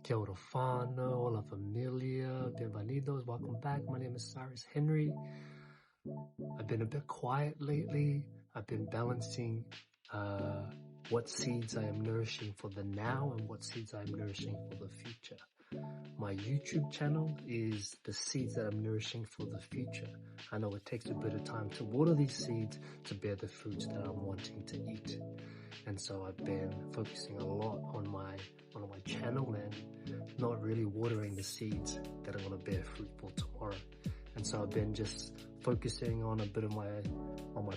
Kia ora whānau, hola familia, bienvenidos, welcome back. My name is Cyrus Henry. I've been a bit quiet lately. I've been balancing what seeds I am nourishing for the now and what seeds I am nourishing for the future. My YouTube channel is the seeds that I'm nourishing for the future. I know it takes a bit of time to water these seeds to bear the fruits that I'm wanting to eat. And so I've been focusing a lot on my channel and not really watering the seeds that are going to bear fruit for tomorrow. And so I've been just focusing on a bit of my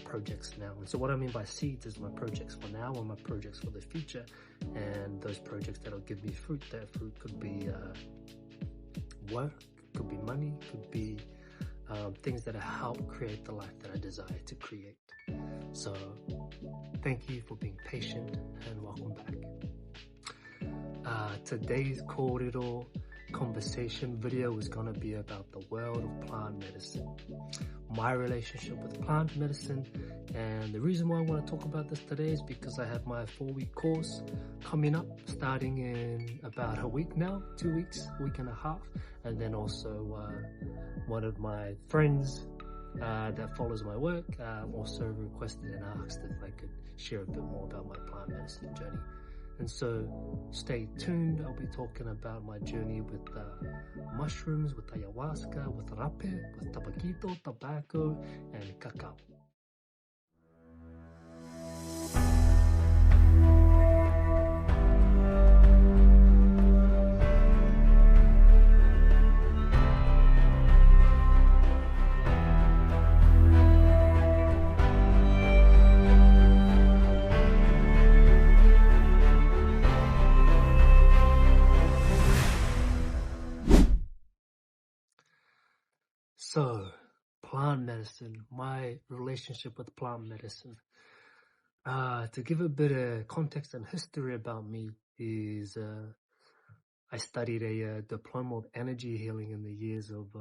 projects now. And so what I mean by seeds is my projects for now and my projects for the future, and those projects that'll give me fruit. That fruit could be work, could be money, could be things that help create the life that I desire to create. So thank you for being patient and welcome back. Today's Kōrero conversation video is going to be about the world of plant medicine, my relationship with plant medicine. And the reason why I want to talk about this today is because I have my 4-week course coming up, starting in about a week now, 2 weeks, week and a half. And then also one of my friends that follows my work also requested and asked if I could share a bit more about my plant medicine journey. And so stay tuned. I'll be talking about my journey with mushrooms, with ayahuasca, with rapé, with tabaquito, tobacco, and cacao. So, plant medicine, my relationship with plant medicine. To give a bit of context and history about me is I studied a diploma of energy healing in the years of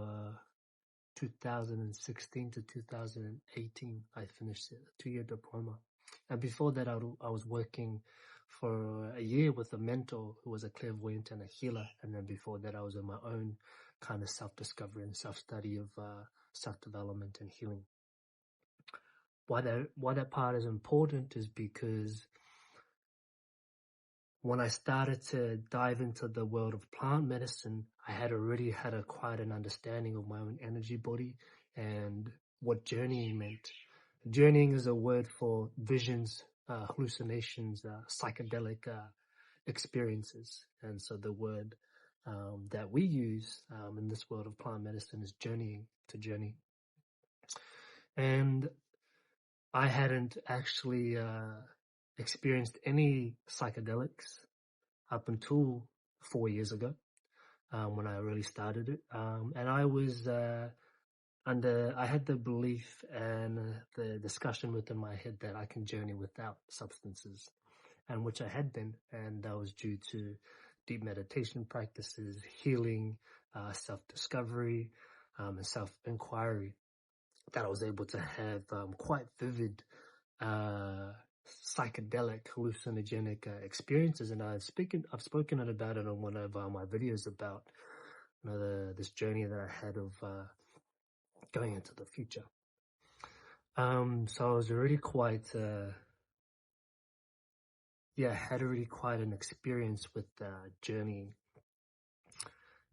2016 to 2018. I finished it, a 2-year diploma. And before that, I was working for a year with a mentor who was a clairvoyant and a healer. And then before that, I was on my own kind of self-discovery and self-study of self-development and healing. Why that part is important is because when I started to dive into the world of plant medicine, I had already had quite an understanding of my own energy body and what journeying meant. Journeying is a word for visions, hallucinations, psychedelic experiences. And so the word that we use in this world of plant medicine is journeying, to journey. And I hadn't actually experienced any psychedelics up until 4 years ago when I really started it. And I was I had the belief and the discussion within my head that I can journey without substances, and which I had been, and that was due to deep meditation practices, healing, self-discovery, and self-inquiry, that I was able to have quite vivid psychedelic hallucinogenic experiences. And I've spoken about it on one of my videos about this journey that I had of going into the future. So I was already quite had already quite an experience with journeying.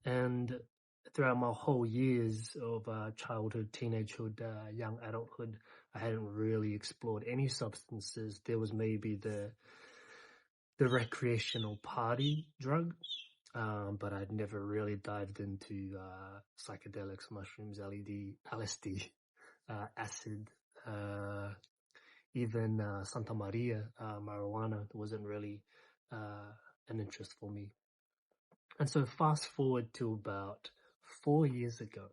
And throughout my whole years of childhood, teenagehood, young adulthood, I hadn't really explored any substances. There was maybe the recreational party drug, but I'd never really dived into psychedelics, mushrooms, LSD, acid, even Santa Maria, marijuana wasn't really an interest for me. And so fast forward to about 4 years ago.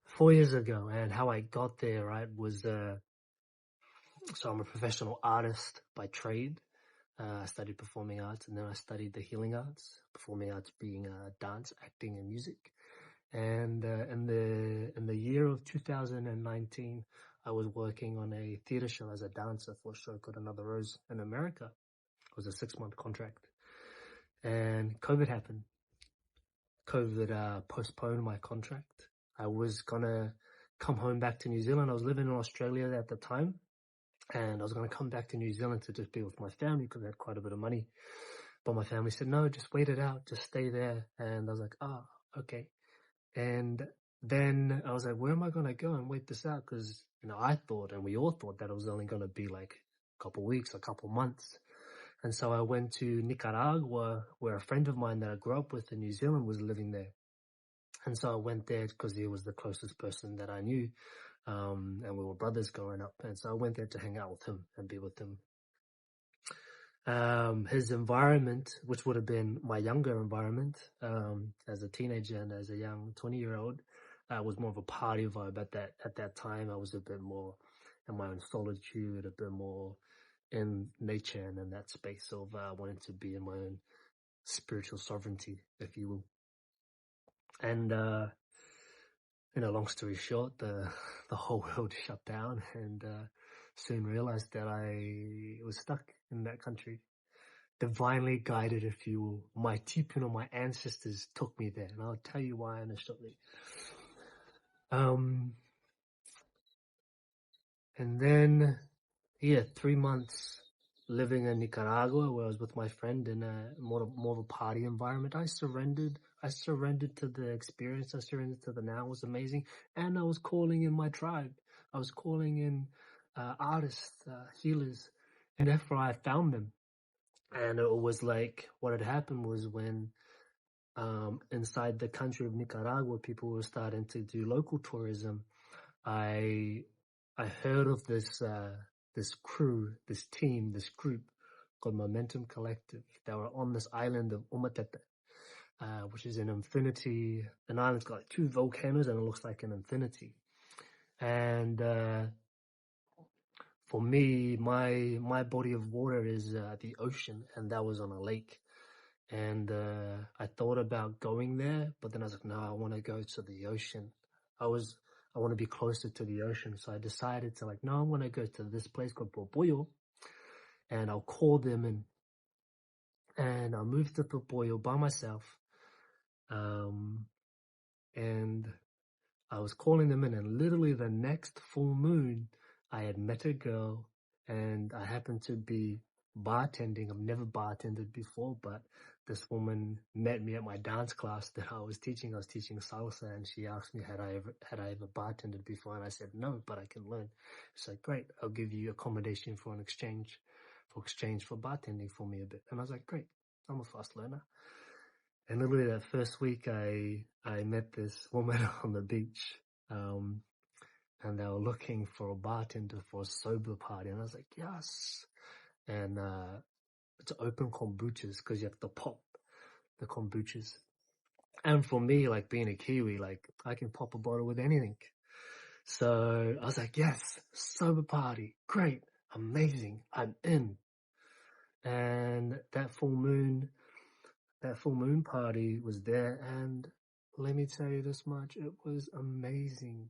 4 years ago, and how I got there, right, was so I'm a professional artist by trade. I studied performing arts, and then I studied the healing arts, performing arts being dance, acting, and music. And in the year of 2019, I was working on a theater show as a dancer for a show called Another Rose in America. It was a 6-month contract. and COVID happened. COVID postponed my contract. I was gonna come home back to New Zealand. I was living in Australia at the time, and I was gonna come back to New Zealand to just be with my family because I had quite a bit of money. But my family said, no, just wait it out, just stay there. And I was like, oh, okay. And then I was like, where am I gonna go and wait this out? Because I thought, and we all thought, that it was only gonna be like a couple weeks, a couple months. And so I went to Nicaragua, where a friend of mine that I grew up with in New Zealand was living there. And so I went there because he was the closest person that I knew. And we were brothers growing up. And so I went there to hang out with him and be with him. His environment, which would have been my younger environment, as a teenager and as a young 20-year-old, was more of a party vibe at that time. I was a bit more in my own solitude, a bit more in nature and in that space of wanting to be in my own spiritual sovereignty, if you will. And long story short, the whole world shut down, and soon realized that I was stuck in that country. Divinely guided, if you will. My tipuna, my ancestors took me there, and I'll tell you why in a shortly. And then 3 months living in Nicaragua, where I was with my friend in a more of a party environment. I surrendered to the experience. I surrendered to the now. It was amazing. And I was calling in my tribe. I was calling in artists, healers, and therefore I found them. And it was like, what had happened was when inside the country of Nicaragua, people were starting to do local tourism. I heard of this crew, this team, this group called Momentum Collective. They were on this island of Umatete, which is an infinity. An island's got like 2 volcanoes, and it looks like an infinity. And for me, my body of water is the ocean, and that was on a lake. And I thought about going there, but then I was like, no, I want to go to the ocean. I want to be closer to the ocean. So I decided to no, I want to go to this place called Popoyo, and I'll call them in. And I'll move to Popoyo by myself. And I was calling them in, and literally the next full moon, I had met a girl, and I happened to be bartending. I've never bartended before, but this woman met me at my dance class that I was teaching. I was teaching salsa, and she asked me had I ever bartended before, and I said no, but I can learn. She's like, great, I'll give you accommodation for exchange for bartending for me a bit. And I was like, great, I'm a fast learner. And literally that first week, I met this woman on the beach, and they were looking for a bartender for a sober party, and I was like, yes. And it's open kombuchas because you have to pop the kombuchas. And for me, being a Kiwi, I can pop a bottle with anything. So I was like, yes, sober party, great, amazing, I'm in. And that full moon party was there, and let me tell you this much, it was amazing.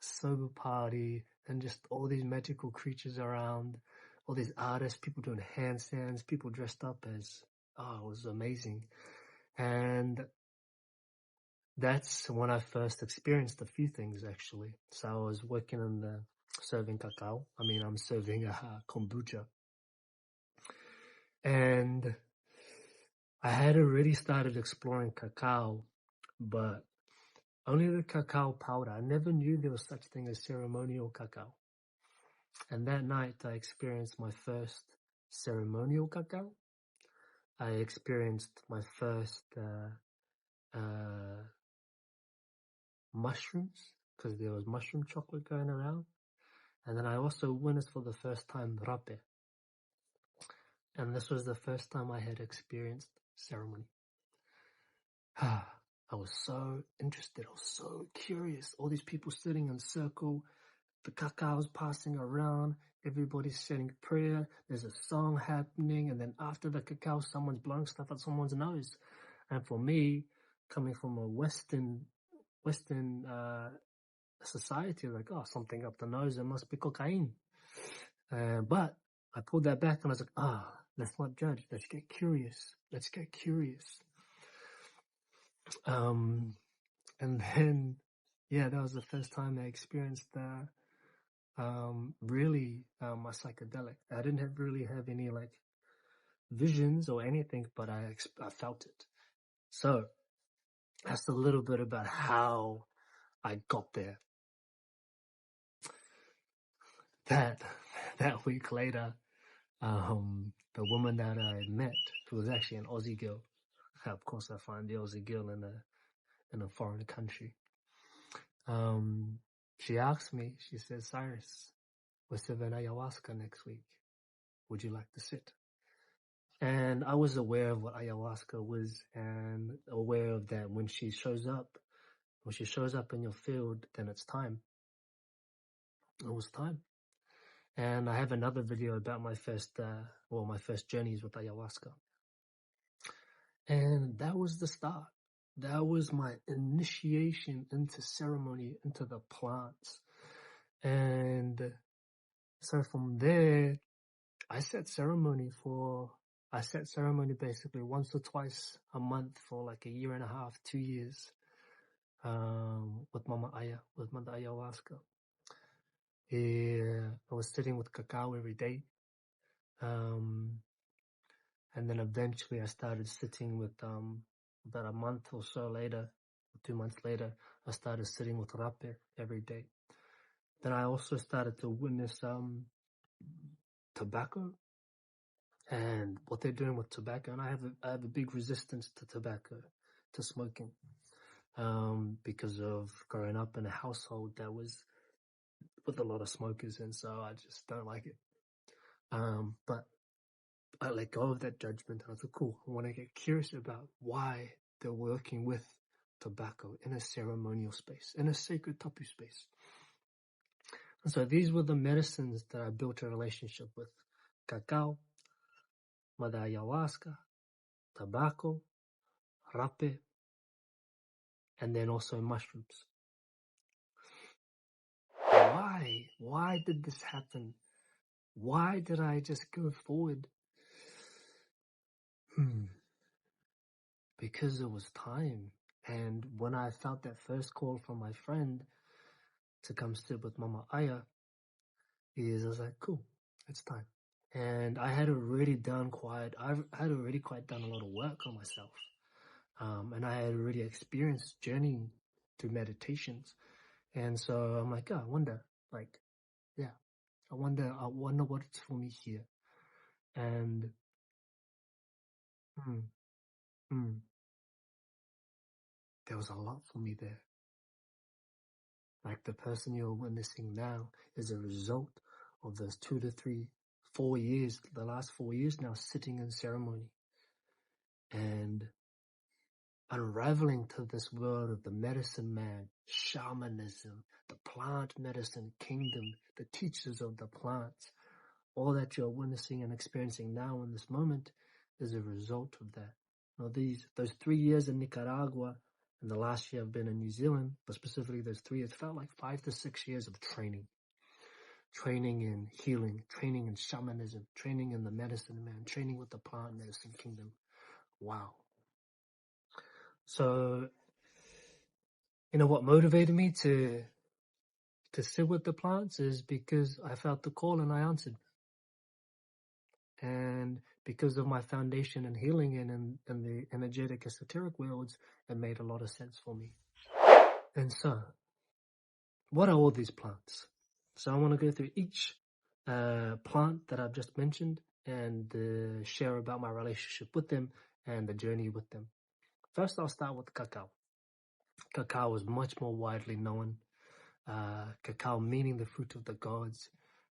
Sober party, and just all these magical creatures around, all these artists, people doing handstands, people dressed up as, it was amazing. And that's when I first experienced a few things, actually. So I was working on serving cacao. I'm serving kombucha. And I had already started exploring cacao, but only the cacao powder. I never knew there was such thing as ceremonial cacao. And that night I experienced my first ceremonial cacao. I experienced my first mushrooms, because there was mushroom chocolate going around. And then I also witnessed for the first time Rapeh. And this was the first time I had experienced ceremony. I was so interested. I was so curious. All these people sitting in a circle. The cacao's passing around. Everybody's saying prayer. There's a song happening. And then after the cacao, someone's blowing stuff at someone's nose. And for me, coming from a Western society, something up the nose, it must be cocaine. But I pulled that back and I was like, Let's not judge. Let's get curious. Let's get curious. And then, yeah, that was the first time I experienced really my psychedelic. I didn't really have any like visions or anything, but I felt it. So that's a little bit about how I got there. That week later, the woman that I met, who was actually an Aussie girl, of course I find the Aussie girl in a foreign country. She asked me, she said, Cyrus, we're serving ayahuasca next week. Would you like to sit? And I was aware of what ayahuasca was and aware of that when she shows up in your field, then it's time. It was time. And I have another video about my first journeys with ayahuasca. And that was the start. That was my initiation into ceremony, into the plants. And so from there, I set ceremony basically once or twice a month for like a year and a half, 2 years, with Mother Ayahuasca. Yeah, I was sitting with Cacao every day. And then eventually I started sitting with, about a month or so later, 2 months later, I started sitting with Rapeh every day. Then I also started to witness, tobacco and what they're doing with tobacco. And I have a big resistance to tobacco, to smoking, because of growing up in a household that was with a lot of smokers. And so I just don't like it. But I let go of that judgment, and I thought, cool, I want to get curious about why they're working with tobacco in a ceremonial space, in a sacred tapu space. And so these were the medicines that I built a relationship with: cacao, Mother Ayahuasca, tobacco, rapé, and then also mushrooms. Why? Why did this happen? Why did I just go forward? Because it was time. And when I felt that first call from my friend to come sit with Mama Aya, I was like, cool, it's time. And I had already quite done a lot of work on myself. And I had already experienced journeying through meditations. And so I'm like, I wonder what's for me here. And there was a lot for me there. Like the person you're witnessing now is a result of those 2 to 3, 4 years, the last 4 years now, sitting in ceremony and unraveling to this world of the medicine man, shamanism, the plant medicine kingdom, the teachers of the plants. All that you're witnessing and experiencing now in this moment is a result of that. Now, those 3 years in Nicaragua and the last year I've been in New Zealand, but specifically those 3 years, felt like 5 to 6 years of training in healing, training in shamanism, training in the medicine man, training with the plant medicine kingdom. Wow. So, what motivated me to sit with the plants is because I felt the call and I answered. And because of my foundation in healing and in the energetic esoteric worlds, it made a lot of sense for me. And so, what are all these plants? So I want to go through each plant that I've just mentioned and share about my relationship with them and the journey with them. First, I'll start with cacao. Cacao is much more widely known. Cacao meaning the fruit of the gods.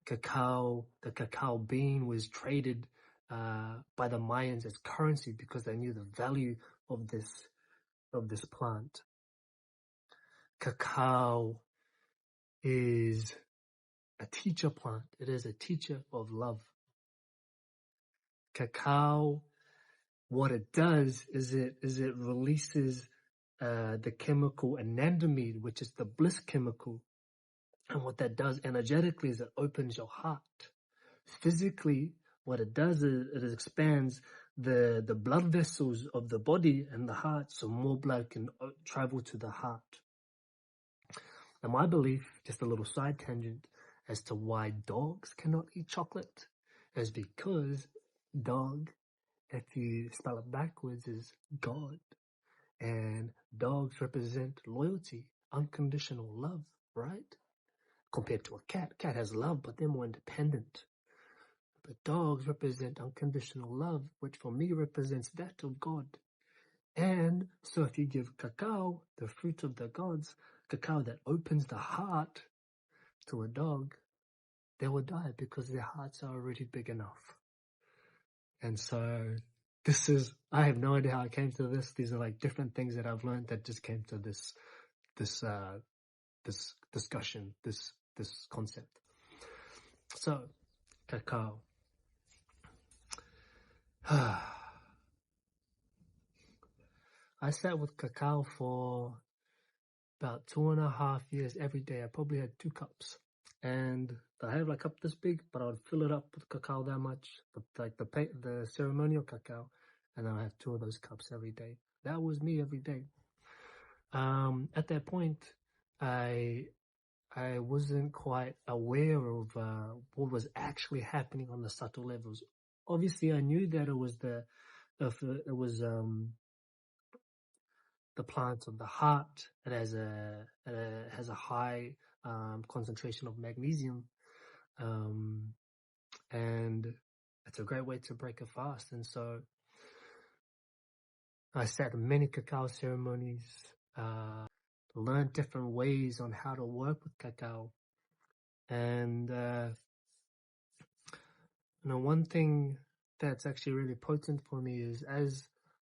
The cacao bean was traded by the Mayans as currency because they knew the value of this plant. Cacao is a teacher plant. It is a teacher of love. Cacao, what it does is it releases the chemical anandamide, which is the bliss chemical. And what that does energetically is it opens your heart. Physically, what it does is it expands the blood vessels of the body and the heart, so more blood can travel to the heart. And my belief, just a little side tangent, as to why dogs cannot eat chocolate is because dog, if you spell it backwards, is God. And dogs represent loyalty, unconditional love, right? Compared to a cat. Cat has love, but they're more independent. But dogs represent unconditional love, which for me represents that of God. And so if you give cacao, the fruit of the gods, cacao that opens the heart to a dog, they will die because their hearts are already big enough. And so I have no idea how I came to this. These are like different things that I've learned that just came to this discussion, this concept. So, cacao. I sat with cacao for about 2.5 years every day. I probably had 2 cups. And I have like a cup this big, but I would fill it up with cacao that much, like the ceremonial cacao, and then I have 2 of those cups every day. That was me every day. At that point, I wasn't quite aware of what was actually happening on the subtle levels. Obviously, I knew that it was the plants of the heart. It has a high concentration of magnesium, and it's a great way to break a fast. And so I sat in many cacao ceremonies, learned different ways on how to work with cacao. And one thing that's actually really potent for me is as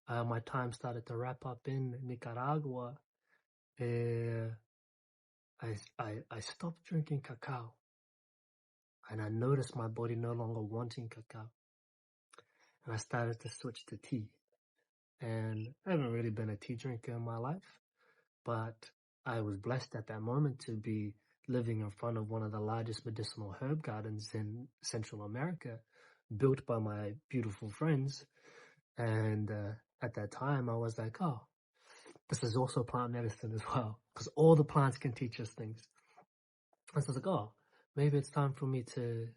my time started to wrap up in Nicaragua, I stopped drinking cacao, and I noticed my body no longer wanting cacao, and I started to switch to tea. And I haven't really been a tea drinker in my life, but I was blessed at that moment to be living in front of one of the largest medicinal herb gardens in Central America, built by my beautiful friends. And at that time, I was like, oh, this is also plant medicine as well, because all the plants can teach us things. And so I was like, oh, maybe it's time for me to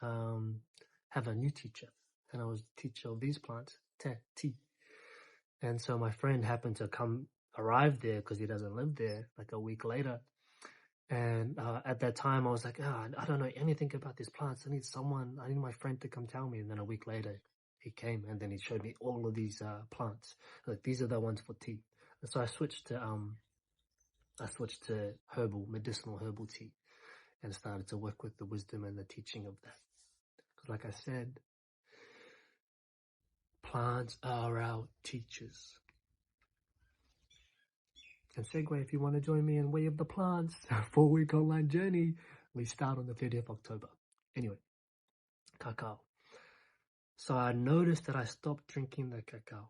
have a new teacher. And I was the teacher of these plants, tea. And so my friend happened to arrive there because he doesn't live there, like a week later. And at that time, I was like, I don't know anything about these plants. I need my friend to come tell me. And then a week later, he came and then he showed me all of these plants. Like, these are the ones for tea. And so I switched to medicinal herbal tea, and started to work with the wisdom and the teaching of that. Because like I said, plants are our teachers. And segue, if you want to join me in Way of the Plants, a 4-week online journey, we start on the 30th of October. Anyway, cacao. So I noticed that I stopped drinking the cacao.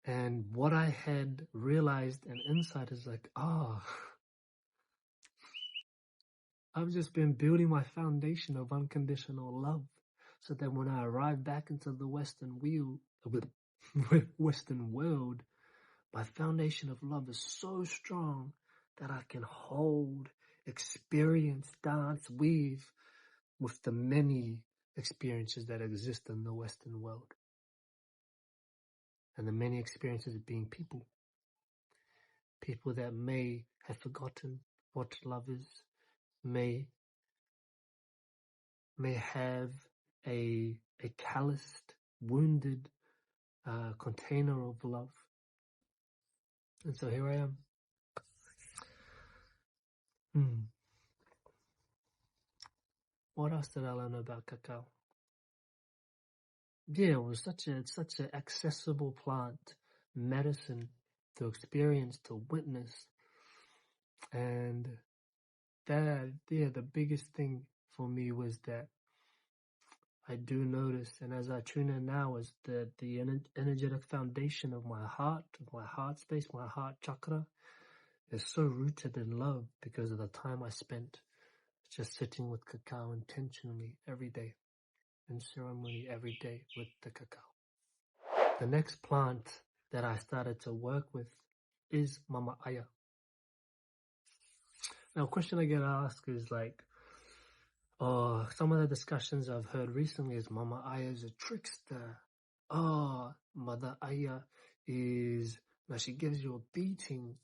And what I had realized and insight is like, I've just been building my foundation of unconditional love, so that when I arrive back into the Western world, my foundation of love is so strong that I can hold, experience, dance, weave with the many experiences that exist in the Western world. And the many experiences of being people. People that may have forgotten what love is, may have a calloused, wounded container of love. And so here I am. What else did I learn about cacao? Yeah, it was such an accessible plant, medicine to experience, to witness. And the biggest thing for me was that I do notice, and as I tune in now, is that the energetic foundation of my heart space, my heart chakra, is so rooted in love because of the time I spent just sitting with cacao intentionally every day. in ceremony every day with the cacao. The next plant that I started to work with is Mama Aya. Now, a question I get asked is like, some of the discussions I've heard recently is Mama Aya is a trickster. Mother Aya is, she gives you a beating.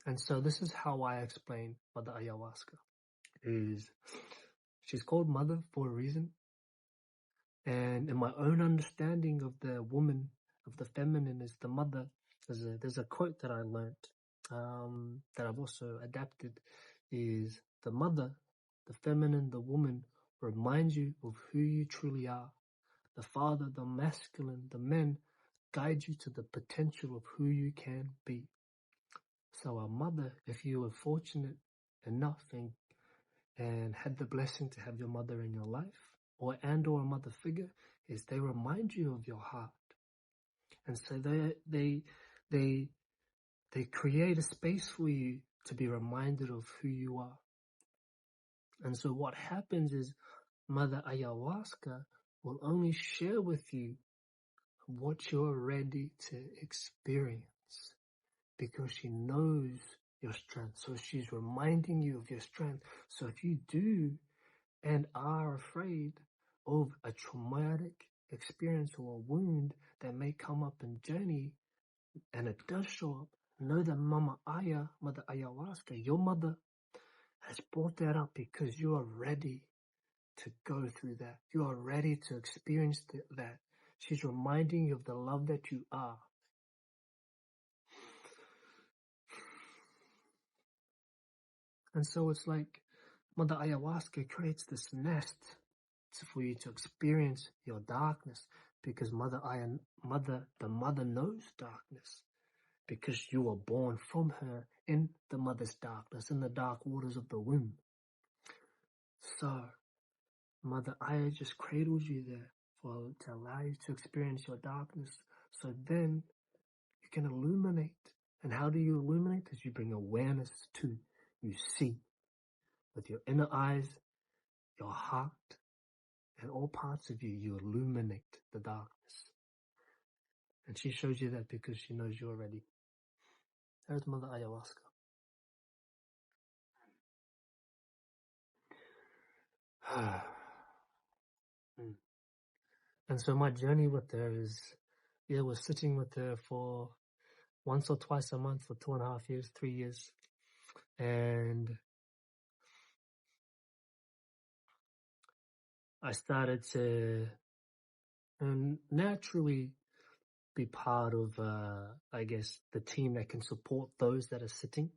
And so this is how I explain Mother Ayahuasca. Is she's called Mother for a reason. And in my own understanding of the woman, of the feminine as the mother, there's a quote that I learned that I've also adapted, is the mother, the feminine, the woman, reminds you of who you truly are. The father, the masculine, the men, guide you to the potential of who you can be. So a mother, if you were fortunate enough and had the blessing to have your mother in your life, or a mother figure, is they remind you of your heart. And so they create a space for you to be reminded of who you are. And so what happens is Mother Ayahuasca will only share with you what you're ready to experience, because she knows your strength. So she's reminding you of your strength. So if you do and are afraid of a traumatic experience or a wound that may come up in journey, and it does show up, know that Mama Aya, Mother Ayahuasca, your mother, has brought that up because you are ready to go through that. You are ready to experience that. She's reminding you of the love that you are. And so it's like Mother Ayahuasca creates this nest for you to experience your darkness, because the mother knows darkness, because you were born from her in the mother's darkness, in the dark waters of the womb. So Mother Aya just cradles you there to allow you to experience your darkness, so then you can illuminate. And how do you illuminate? Because you bring awareness to, you see with your inner eyes, your heart, and all parts of you, you illuminate the darkness. And she shows you that because she knows you're ready. There's Mother Ayahuasca. And so my journey with her is, was sitting with her for once or twice a month for 2.5 years, 3 years. And I started to naturally be part of, the team that can support those that are sitting.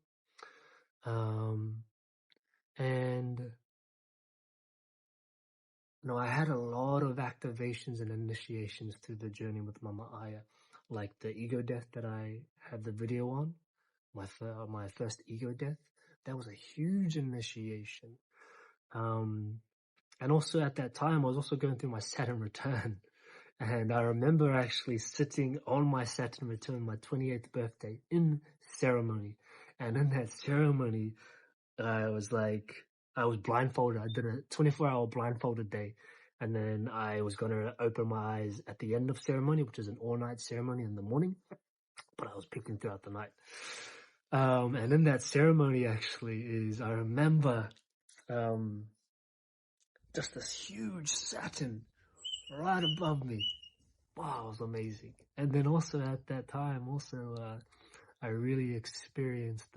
I had a lot of activations and initiations through the journey with Mama Aya, like the ego death that I have the video on, my first ego death. That was a huge initiation. And also at that time, I was also going through my Saturn return. And I remember actually sitting on my Saturn return, my 28th birthday, in ceremony. And in that ceremony, I was blindfolded. I did a 24-hour blindfolded day. And then I was going to open my eyes at the end of ceremony, which is an all-night ceremony in the morning. But I was peeking throughout the night. And in that ceremony, actually, I remember just this huge Saturn right above me. Wow, it was amazing. And then also at that time, I really experienced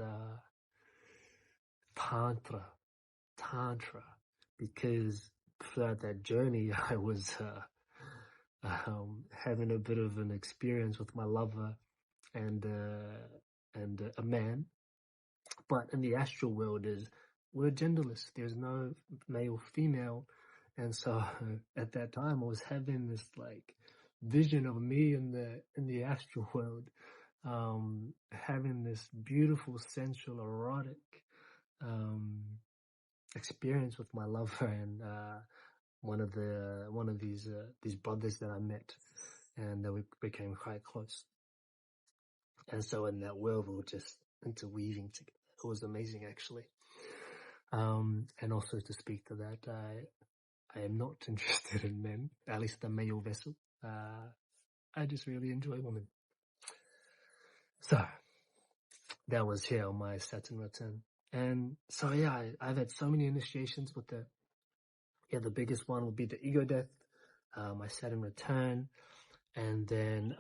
Tantra, because throughout that journey, I was having a bit of an experience with my lover and a man. But in the astral world, we're genderless. There's no male, female. And so at that time, I was having this vision of me in the astral world, having this beautiful, sensual, erotic experience with my lover and one of these brothers that I met, and we became quite close. And so in that world, we were just interweaving together. It was amazing, actually. And also to speak to that, I am not interested in men, at least the male vessel. I just really enjoy women. So that was here on my Saturn return. And so, yeah, I've had so many initiations with the biggest one would be the ego death, my Saturn return. And then,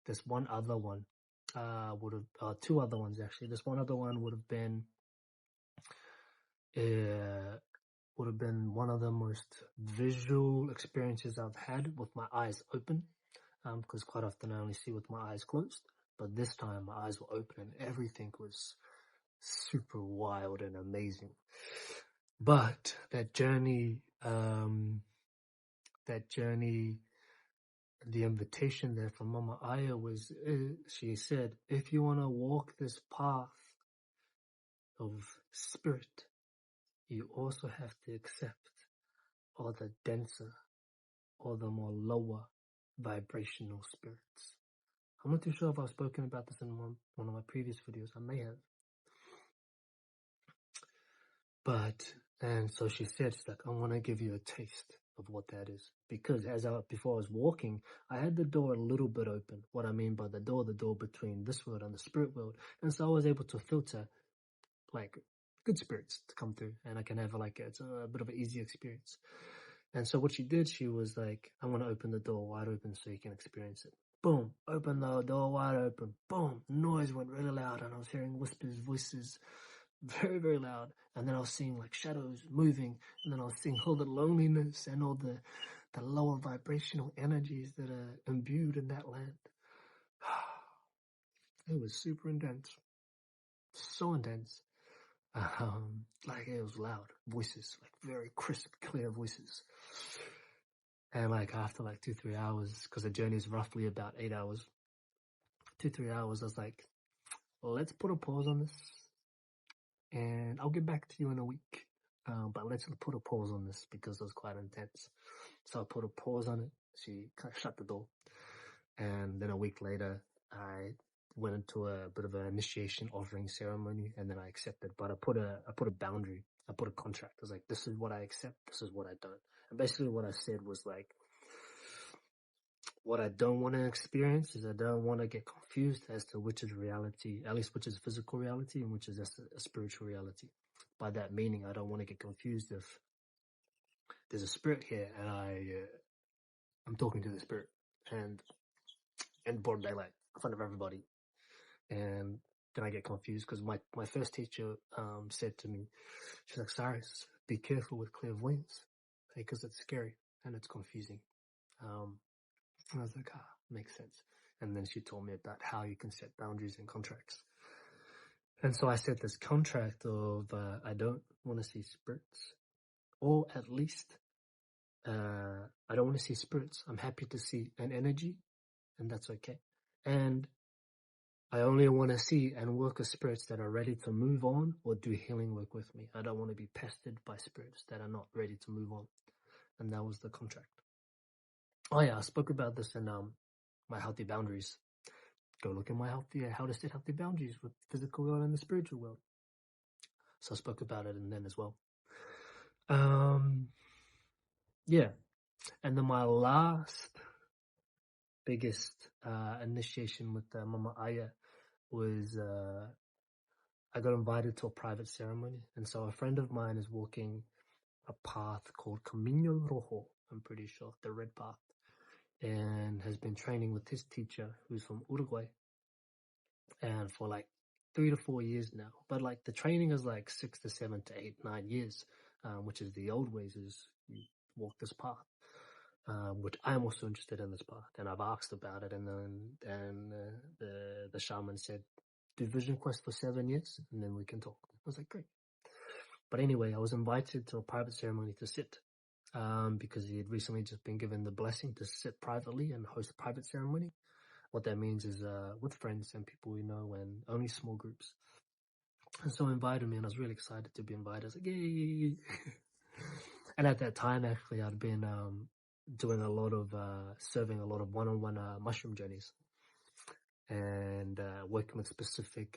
there's one other one, two other ones actually. This one other one would have been one of the most visual experiences I've had with my eyes open, because quite often I only see with my eyes closed, but this time my eyes were open and everything was super wild and amazing. But that journey, the invitation there from Mama Aya was, she said, if you want to walk this path of spirit, you also have to accept all the denser or the more lower vibrational spirits. I'm not too sure if I've spoken about this in one of my previous videos. I may have. And so she said, she's like, I want to give you a taste of what that is. Because before I was walking, I had the door a little bit open. What I mean by the door between this world and the spirit world. And so I was able to filter like good spirits to come through, and I can have it's a bit of an easy experience. And so what she did, she was like, I'm going to open the door wide open so you can experience it. Boom, open the door wide open. Boom, noise went really loud, and I was hearing whispers, voices, very, very loud. And then I was seeing like shadows moving, and then I was seeing all the loneliness and all the lower vibrational energies that are imbued in that land. It was super intense. So intense. Like it was loud voices, like very crisp, clear voices. And like after like 2-3 hours, because the journey is roughly about 8 hours, 2-3 hours, I was like, let's put a pause on this, and I'll get back to you in a week. But let's put a pause on this because it was quite intense. So I put a pause on it. She kind of shut the door, and then a week later, I went into a bit of an initiation offering ceremony, and then I accepted. But I put a boundary. I put a contract. I was like, this is what I accept. This is what I don't. And basically, what I said was like, what I don't want to experience is I don't want to get confused as to which is reality, at least which is physical reality and which is a spiritual reality. By that meaning, I don't want to get confused if there's a spirit here and I'm talking to the spirit and in broad daylight in front of everybody, and then I get confused because my first teacher said to me, she's like, Cyrus, be careful with clairvoyance because it's scary and it's confusing. I was like, makes sense. And then she told me about how you can set boundaries and contracts. And so I set this contract of I don't want to see spirits, or at least I don't want to see spirits. I'm happy to see an energy, and that's okay. And I only want to see and work with spirits that are ready to move on or do healing work with me. I don't want to be pestered by spirits that are not ready to move on. And that was the contract. Oh yeah, I spoke about this in my healthy boundaries. Go look at my how to set healthy boundaries with the physical world and the spiritual world. So I spoke about it and then as well. Yeah. And then my last biggest initiation with Mama Aya was I got invited to a private ceremony. And so a friend of mine is walking a path called Camino Rojo, I'm pretty sure, the red path, and has been training with his teacher who's from Uruguay, and for like 3 to 4 years now. But like the training is like 6 to 7 to 8, 9 years, which is the old ways, is you walk this path, which I'm also interested in this path, and I've asked about it, and then the shaman said, do vision quest for 7 years and then we can talk. I was like, great. But anyway, I was invited to a private ceremony to sit, because he had recently just been given the blessing to sit privately and host a private ceremony. What that means is with friends and people we know, and only small groups. And so he invited me, and I was really excited to be invited. I was like, yay! And at that time, actually, I'd been doing a lot of serving a lot of one-on-one mushroom journeys, and working with specific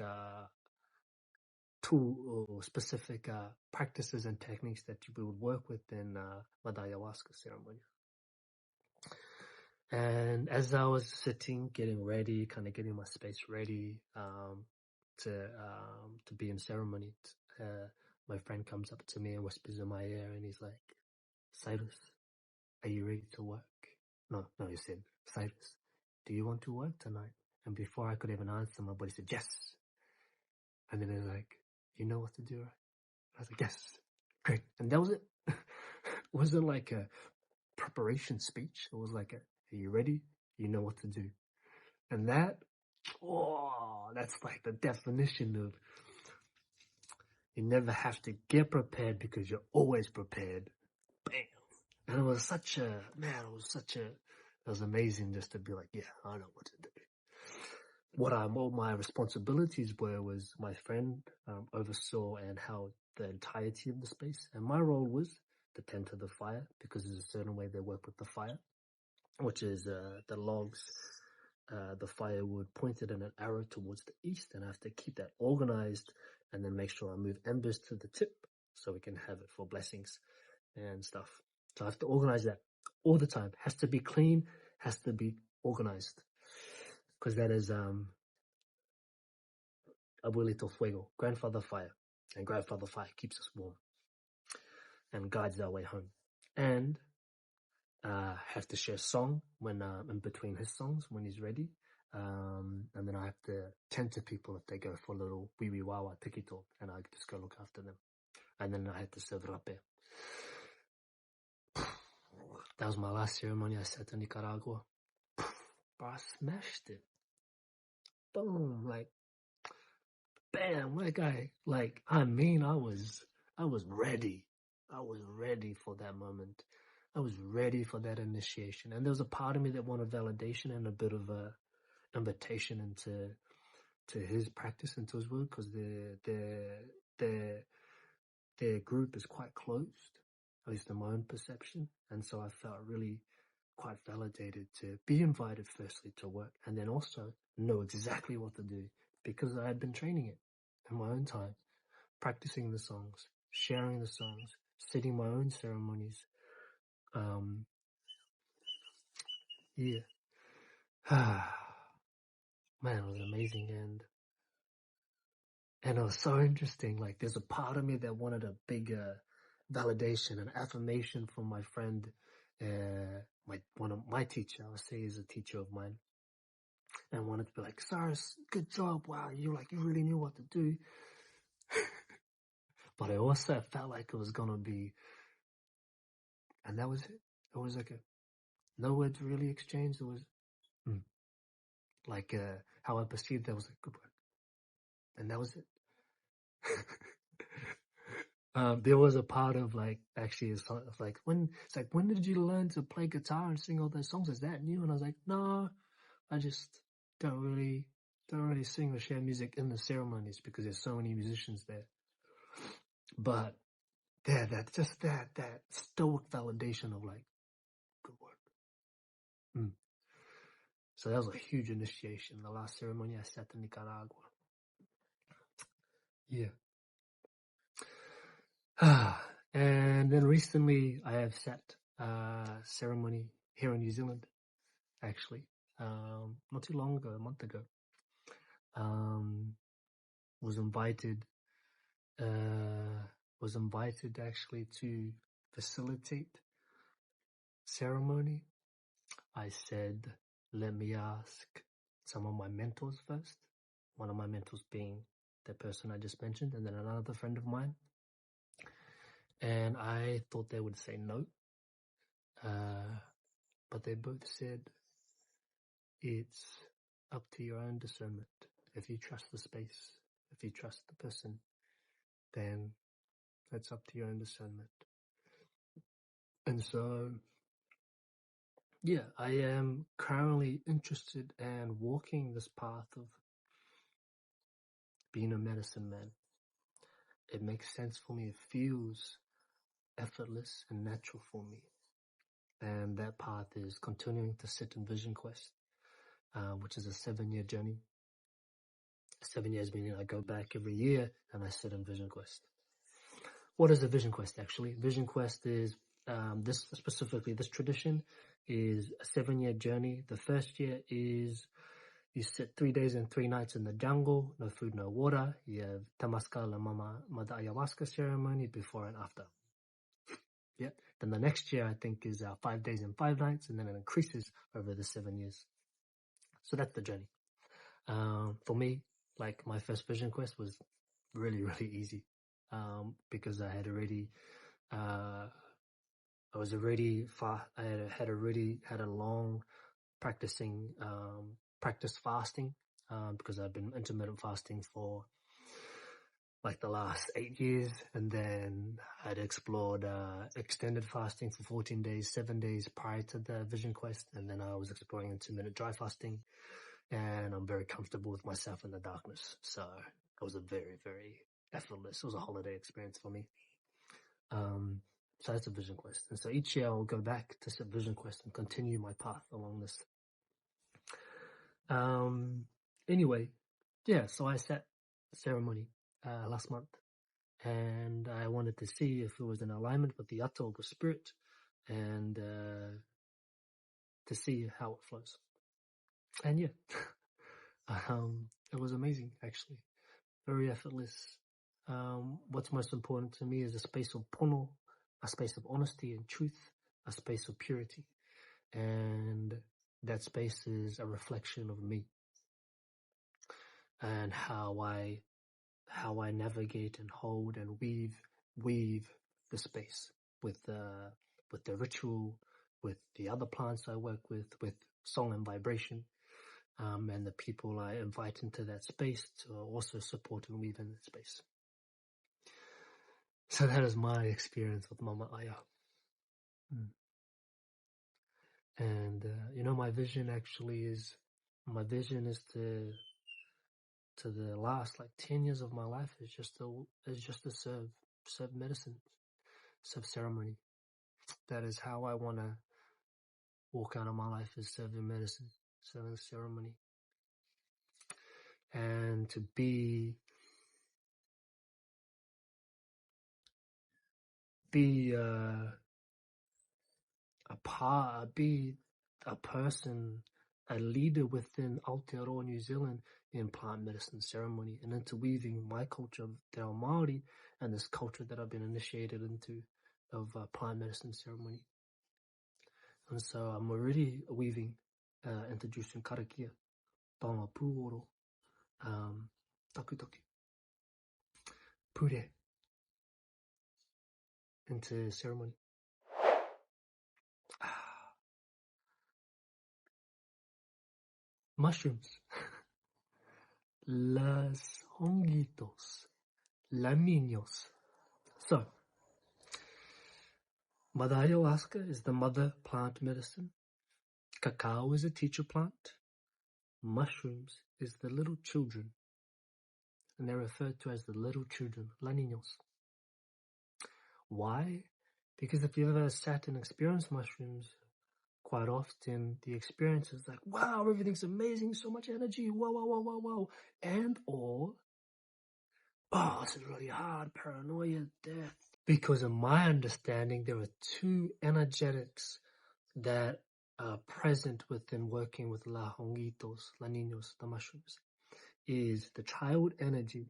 tool or specific practices and techniques that you would work with in Mother Ayahuasca ceremony. And as I was sitting, getting ready, kind of getting my space ready to be in ceremony, my friend comes up to me and whispers in my ear, and he's like, "Cyrus, are you ready to work?" No, he said, "Cyrus, do you want to work tonight?" And before I could even answer, my body said, "Yes." And then he's like, "You know what to do, right?" I was like, "Yes." Great. And that was it. It wasn't like a preparation speech. It was like, "Are you ready? You know what to do." And that's like the definition of you never have to get prepared because you're always prepared. Bam. And it was it was amazing just to be like, yeah, I know what to do. What my responsibilities was my friend oversaw and held the entirety of the space. And my role was to tend to the fire, because there's a certain way they work with the fire, which is the logs, the firewood pointed in an arrow towards the east, and I have to keep that organized and then make sure I move embers to the tip so we can have it for blessings and stuff. So I have to organize that all the time. Has to be clean, has to be organized, because that is abuelito fuego, grandfather fire, and grandfather fire keeps us warm and guides our way home. And have to share song when in between his songs when he's ready. And then I have to tend to people if they go for a little wee wee wawa tikito, and I just go look after them. And then I had to serve rapé. That was my last ceremony I sat in Nicaragua. Bro, I smashed it. Boom, like bam, like I was ready. I was ready for that moment. I was ready for that initiation. And there was a part of me that wanted validation and a bit of a invitation into his practice, into his work, because their group is quite closed, at least in my own perception. And so I felt really quite validated to be invited firstly to work, and then also know exactly what to do, because I had been training it in my own time, practicing the songs, sharing the songs, setting my own ceremonies. Yeah. Man, it was amazing. And it was so interesting. Like, there's a part of me that wanted a bigger validation and affirmation from my friend, one of my teacher, I would say is a teacher of mine, and wanted to be like, "Cyrus, good job. Wow, you really knew what to do." But I also felt like it was gonna be, and that was it. It was like no words really exchanged. It was like how I perceived that was like good work, and that was it. There was a part of like, actually, it's like when did you learn to play guitar and sing all those songs? Is that new? And I was like, no, I just don't really sing or share music in the ceremonies because there's so many musicians there. But yeah, that stoic validation of like, good work. So that was a huge initiation. The last ceremony I sat in Nicaragua. Yeah. And then recently I have sat ceremony here in New Zealand, actually. Not too long ago, a month ago. Was invited actually to facilitate ceremony. I said, let me ask some of my mentors first. One of my mentors being the person I just mentioned, and then another friend of mine. And I thought they would say no. But they both said, it's up to your own discernment. If you trust the space, if you trust the person, then that's up to your own discernment. And so, yeah, I am currently interested in walking this path of being a medicine man. It makes sense for me. It feels effortless and natural for me. And that path is continuing to sit in Vision Quest, which is a 7-year journey. 7 years meaning I go back every year and I sit in Vision Quest. What is a Vision Quest actually? Vision Quest is, this tradition is a 7-year journey. The first year is you sit 3 days and 3 nights in the jungle, no food, no water. You have Temazcal and Mother Ayahuasca ceremony before and after. Yeah. Then the next year, I think, is 5 days and 5 nights, and then it increases over the 7 years. So that's the journey. For me, like my first Vision Quest was really, really easy, because I had already, I was already far. I had already had a long practice fasting, because I've been intermittent fasting for like the last 8 years, and then I'd explored extended fasting for 14 days, 7 days prior to the Vision Quest, and then I was exploring intermittent dry fasting, and I'm very comfortable with myself in the darkness. So it was a very, very effortless. It was a holiday experience for me. So that's a Vision Quest, and so each year I'll go back to set Vision Quest and continue my path along this. Anyway, yeah. So I set ceremony last month. And I wanted to see if it was in alignment with the Ato of the Spirit, and to see how it flows. And yeah, it was amazing, actually. Very effortless. What's most important to me is a space of pono, a space of honesty and truth, a space of purity. And that space is a reflection of me and how I navigate and hold and weave the space with the ritual, with the other plants I work with song and vibration, and the people I invite into that space to also support and weave in that space. So that is my experience with Mama Aya. And my vision is to the last like 10 years of my life is just to serve medicine, serve ceremony. That is how I want to walk out of my life, is serving medicine, serving ceremony, and to be a person, a leader within Aotearoa, New Zealand, in plant medicine ceremony, and interweaving my culture of Te Ao Māori and this culture that I've been initiated into of plant medicine ceremony. And so I'm already weaving, introducing karakia, paunga pūoro, takutoki, pure, into ceremony. Mushrooms. Las honguitos. La niños. So, Mother Ayahuasca is the mother plant medicine. Cacao is a teacher plant. Mushrooms is the little children. And they're referred to as the little children, la niños. Why? Because if you've ever sat and experienced mushrooms, quite often the experience is like, wow, everything's amazing, so much energy, wow. And or, oh, this is really hard, paranoia, death. Because in my understanding, there are two energetics that are present within working with la honguitos, la niños, the mushrooms, is the child energy,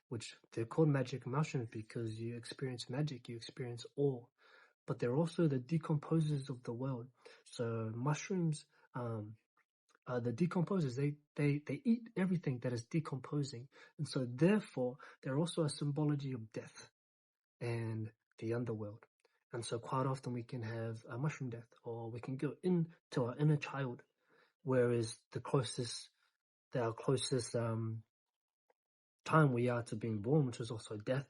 which they're called magic mushrooms because you experience magic, you experience awe, but they're also the decomposers of the world. So mushrooms, the decomposers, they eat everything that is decomposing, and so therefore they're also a symbology of death and the underworld. And so quite often we can have a mushroom death, or we can go into our inner child, whereas our closest time we are to being born, which is also death,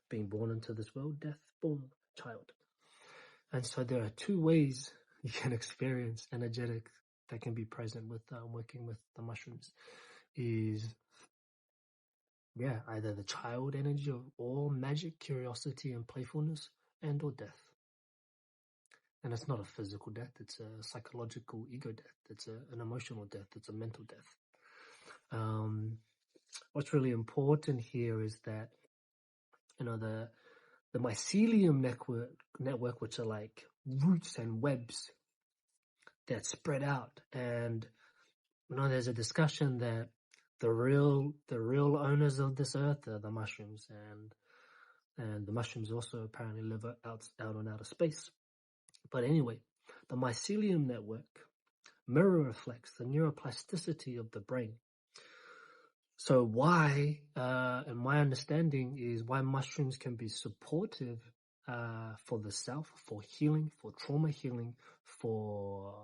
being born into this world, death, boom, child. And so there are two ways you can experience energetic that can be present with working with the mushrooms, is either the child energy of all magic, curiosity, and playfulness, and or death. And it's not a physical death, it's a psychological ego death, it's an emotional death, it's a mental death. what's really important here is that, the mycelium network, which are like roots and webs that spread out. And there's a discussion that the real owners of this earth are the mushrooms, and the mushrooms also apparently live out on outer space. But anyway, the mycelium network mirror reflects the neuroplasticity of the brain. So why, and my understanding is why mushrooms can be supportive for the self, for healing, for trauma healing, for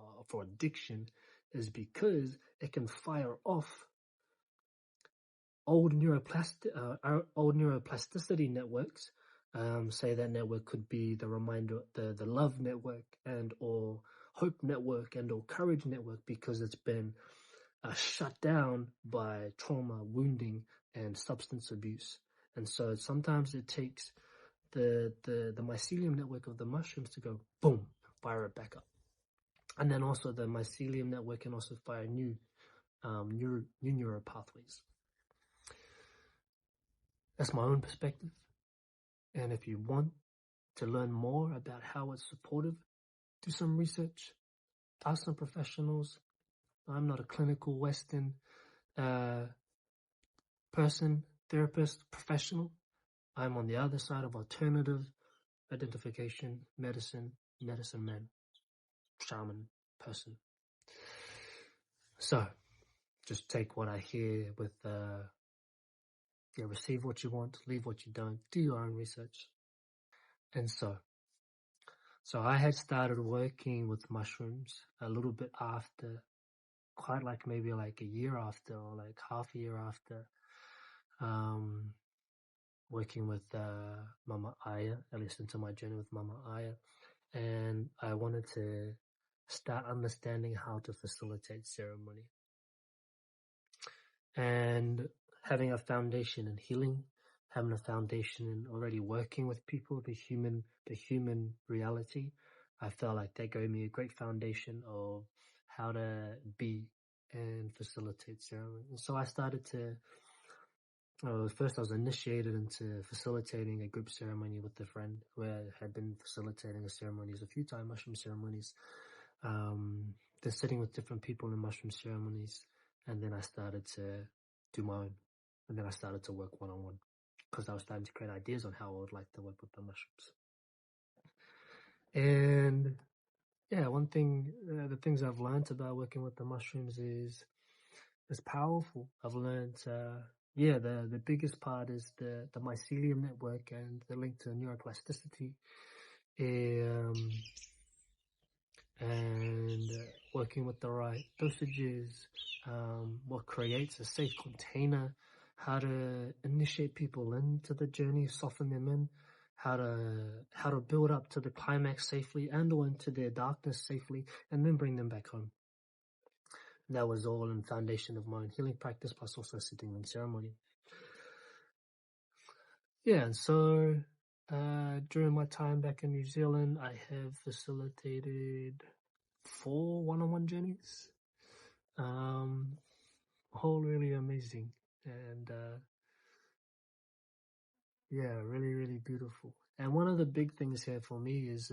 addiction, is because it can fire off old neuroplasticity networks. Say that network could be the reminder, the love network, and or hope network, and or courage network, because it's been shut down by trauma, wounding, and substance abuse. And so sometimes it takes the mycelium network of the mushrooms to go boom, fire it back up. And then also the mycelium network can also fire new neural pathways. That's my own perspective. And if you want to learn more about how it's supportive, do some research, ask some professionals. I'm not a clinical Western person, therapist, professional. I'm on the other side of alternative identification, medicine man, shaman person. So just take what I hear with, receive what you want, leave what you don't, do your own research. And so I had started working with mushrooms a little bit after, quite like maybe like a year after, or like half a year after, working with Mama Aya. I listened to my journey with Mama Aya, and I wanted to start understanding how to facilitate ceremony. And having a foundation in healing, having a foundation in already working with people, the human reality, I felt like that gave me a great foundation of how to be and facilitate ceremony. And so I started to, first I was initiated into facilitating a group ceremony with a friend who had been facilitating the ceremonies a few times, mushroom ceremonies. Then sitting with different people in mushroom ceremonies. And then I started to do my own. And then I started to work one-on-one, because I was starting to create ideas on how I would like to work with the mushrooms. And yeah, one thing, the things I've learned about working with the mushrooms is it's powerful. I've learned, the biggest part is the mycelium network and the link to neuroplasticity. And working with the right dosages, what creates a safe container, how to initiate people into the journey, soften them in, how to build up to the climax safely and or into their darkness safely, and then bring them back home. And that was all in the foundation of my own healing practice, plus also sitting in ceremony. Yeah, and so during my time back in New Zealand, I have facilitated 4 one-on-one journeys. All really amazing, and really, really beautiful. And one of the big things here for me is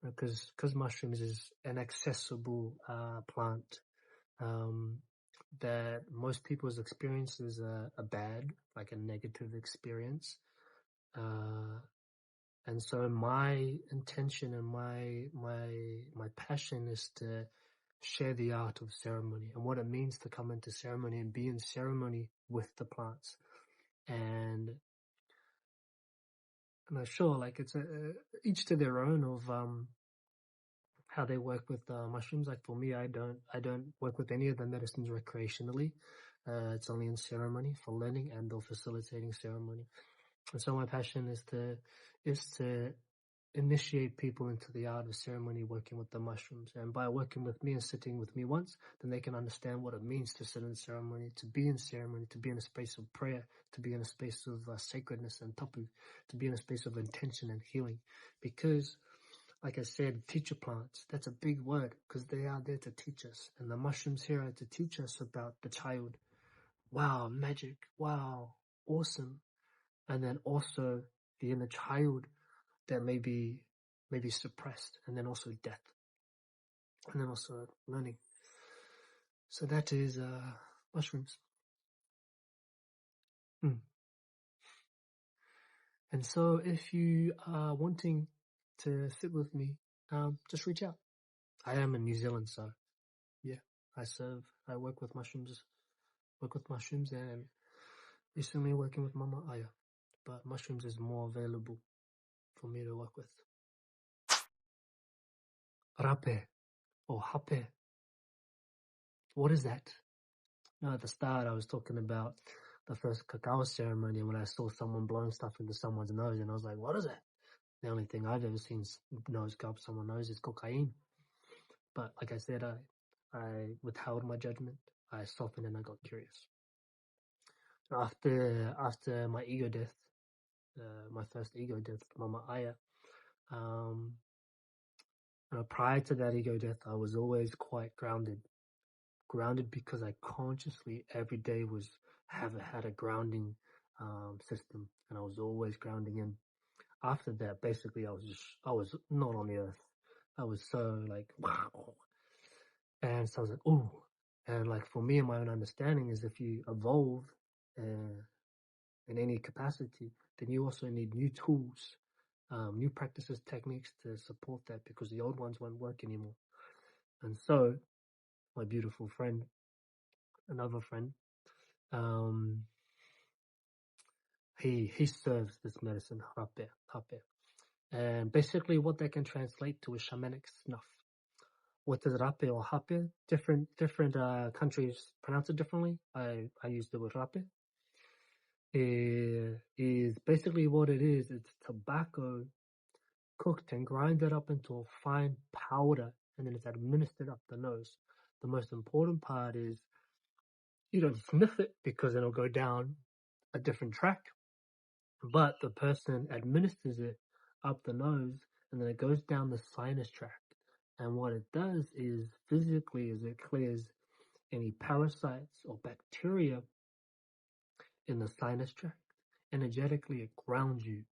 because mushrooms is an accessible plant, that most people's experience is a bad, like a negative experience. And so my intention and my passion is to share the art of ceremony and what it means to come into ceremony and be in ceremony with the plants. And I'm sure, like, it's each to their own of how they work with mushrooms. Like for me, I don't work with any of the medicines recreationally. It's only in ceremony for learning and or facilitating ceremony. And so my passion is to initiate people into the art of ceremony working with the mushrooms. And by working with me and sitting with me once, then they can understand what it means to sit in ceremony, to be in a space of prayer, to be in a space of sacredness and tapu, to be in a space of intention and healing. Because, like I said, teacher plants, that's a big word, because they are there to teach us. And the mushrooms here are to teach us about the child, wow, magic, wow, awesome. And then also the inner child that may be suppressed, and then also death, and then also learning. So that is mushrooms. And so if you are wanting to sit with me, just reach out. I am in New Zealand, so yeah, I work with mushrooms, and recently working with Mama Aya, but mushrooms is more available for me to work with. Rapeh or Rapeh. What is that? No, at the start I was talking about the first cacao ceremony when I saw someone blowing stuff into someone's nose, and I was like, what is that? The only thing I've ever seen nose go up someone's nose is cocaine. But like I said, I withheld my judgment. I softened and I got curious. After my ego death, my first ego death, Mama Aya, prior to that ego death, I was always quite grounded. Grounded because I consciously every day had a grounding system, and I was always grounding in. After that, basically, I was not on the earth. I was so like, wow. And so I was like, ooh. And like for me, my own understanding is if you evolve in any capacity, then you also need new tools, new practices, techniques to support that, because the old ones won't work anymore. And so my beautiful friend, another friend, he serves this medicine, Rapeh. And basically what that can translate to is shamanic snuff. What is Rapeh or Rapeh? Different countries pronounce it differently. I used the word Rapeh. Is basically what it is. It's tobacco cooked and grinded up into a fine powder, and then it's administered up the nose. The most important part is you don't sniff it because it'll go down a different track, but the person administers it up the nose, and then it goes down the sinus tract. And what it does is physically is it clears any parasites or bacteria in the sinus tract. Energetically, it grounds you.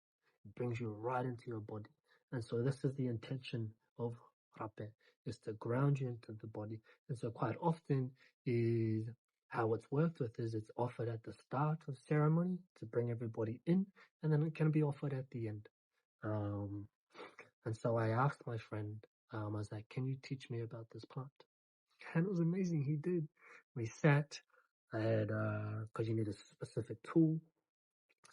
It brings you right into your body. And so this is the intention of Rapeh, is to ground you into the body. And so quite often is how it's worked with is it's offered at the start of ceremony to bring everybody in, and then it can be offered at the end. And so I asked my friend, I was like, can you teach me about this plant? And it was amazing. He did. We sat, I had, cause you need a specific tool.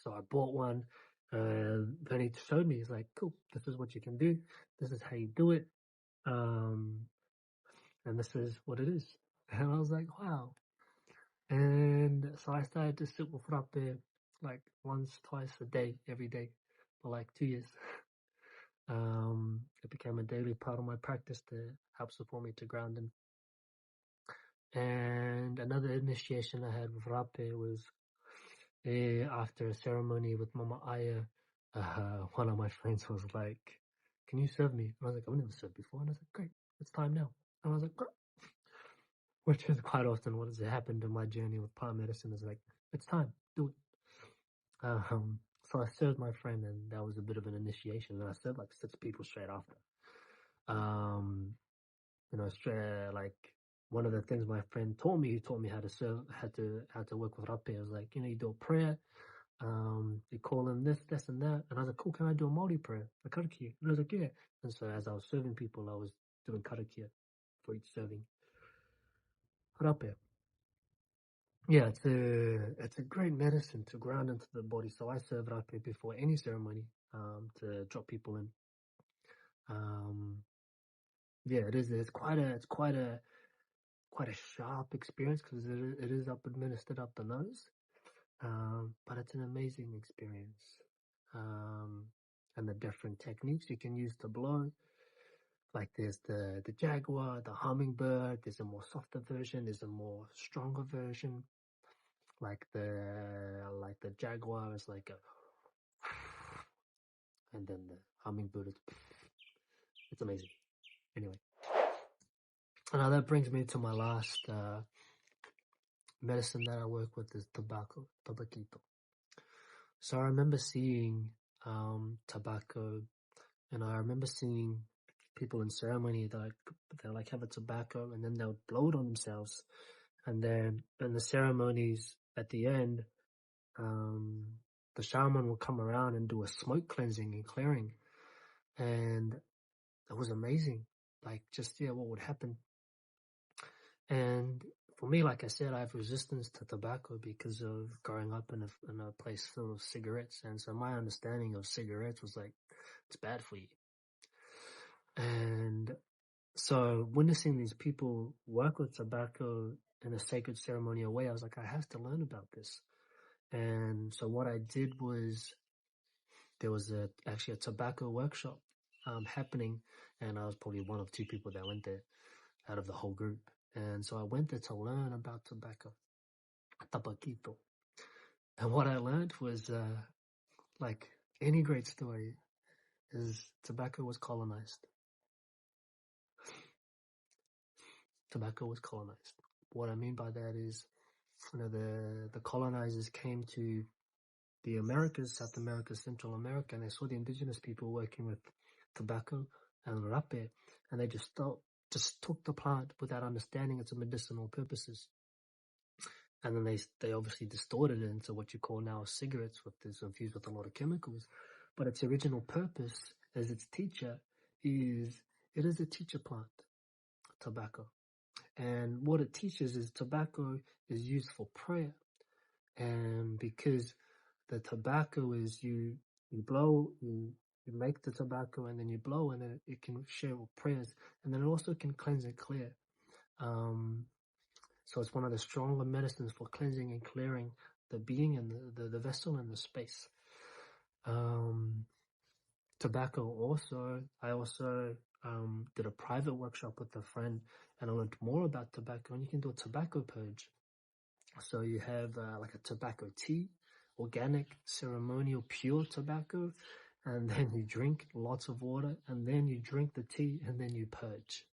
So I bought one, and then he showed me, he's like, cool, this is what you can do. This is how you do it. And this is what it is. And I was like, wow. And so I started to sit with Rapeh like once, twice a day, every day for like 2 years. It became a daily part of my practice to help support me to grounding. And another initiation I had with Rapeh was after a ceremony with Mama Aya. One of my friends was like, can you serve me? And I was like, I've never served before. And I was like, great, it's time now. And I was like, great. Which is quite often what has happened in my journey with plant medicine, is like, it's time, do it. So I served my friend, and that was a bit of an initiation. And I served like 6 people straight after. Straight, like one of the things my friend taught me, he taught me how to serve, how to work with Rapeh. I was like, you do a prayer, you call in this, and that. And I was like, cool, can I do a Māori prayer, a karakia? And I was like, yeah. And so as I was serving people, I was doing karakia for each serving. Rapeh. Yeah, it's a great medicine to ground into the body. So I serve Rapeh before any ceremony, to drop people in. Yeah, it is. It's quite a sharp experience because it is administered up the nose. But it's an amazing experience. And the different techniques you can use to blow. Like there's the jaguar, the hummingbird, there's a more softer version, there's a more stronger version. Like the jaguar is like a, and then the hummingbird is, it's amazing. Anyway. Now that brings me to my last medicine that I work with is tobacco, tabaquito. So I remember seeing tobacco, and I remember seeing people in ceremony that they like have a tobacco and then they'll blow it on themselves. And then in the ceremonies at the end, the shaman will come around and do a smoke cleansing and clearing. And it was amazing. Like just, what would happen. And for me, like I said, I have resistance to tobacco because of growing up in a place full of cigarettes. And so my understanding of cigarettes was like, it's bad for you. And so witnessing these people work with tobacco in a sacred ceremonial way, I was like, I have to learn about this. And so what I did was there was actually a tobacco workshop happening, and I was probably one of two people that went there out of the whole group. And so I went there to learn about tobacco, tabaquito. And what I learned was, like any great story, is tobacco was colonized. Tobacco was colonized. What I mean by that is, the colonizers came to the Americas, South America, Central America, and they saw the indigenous people working with tobacco and rapé, and they just took the plant without understanding its medicinal purposes. And then they obviously distorted it into what you call now cigarettes, with this infused with a lot of chemicals. But its original purpose as its teacher is, it is a teacher plant, tobacco. And what it teaches is tobacco is used for prayer. And because the tobacco is you blow, you make the tobacco and then you blow, and it can share with prayers, and then it also can cleanse and clear. So it's one of the stronger medicines for cleansing and clearing the being and the vessel and the space. Tobacco also, I also did a private workshop with a friend, and I learned more about tobacco, and you can do a tobacco purge. So you have like a tobacco tea, organic, ceremonial, pure tobacco, and then you drink lots of water, and then you drink the tea, and then you purge.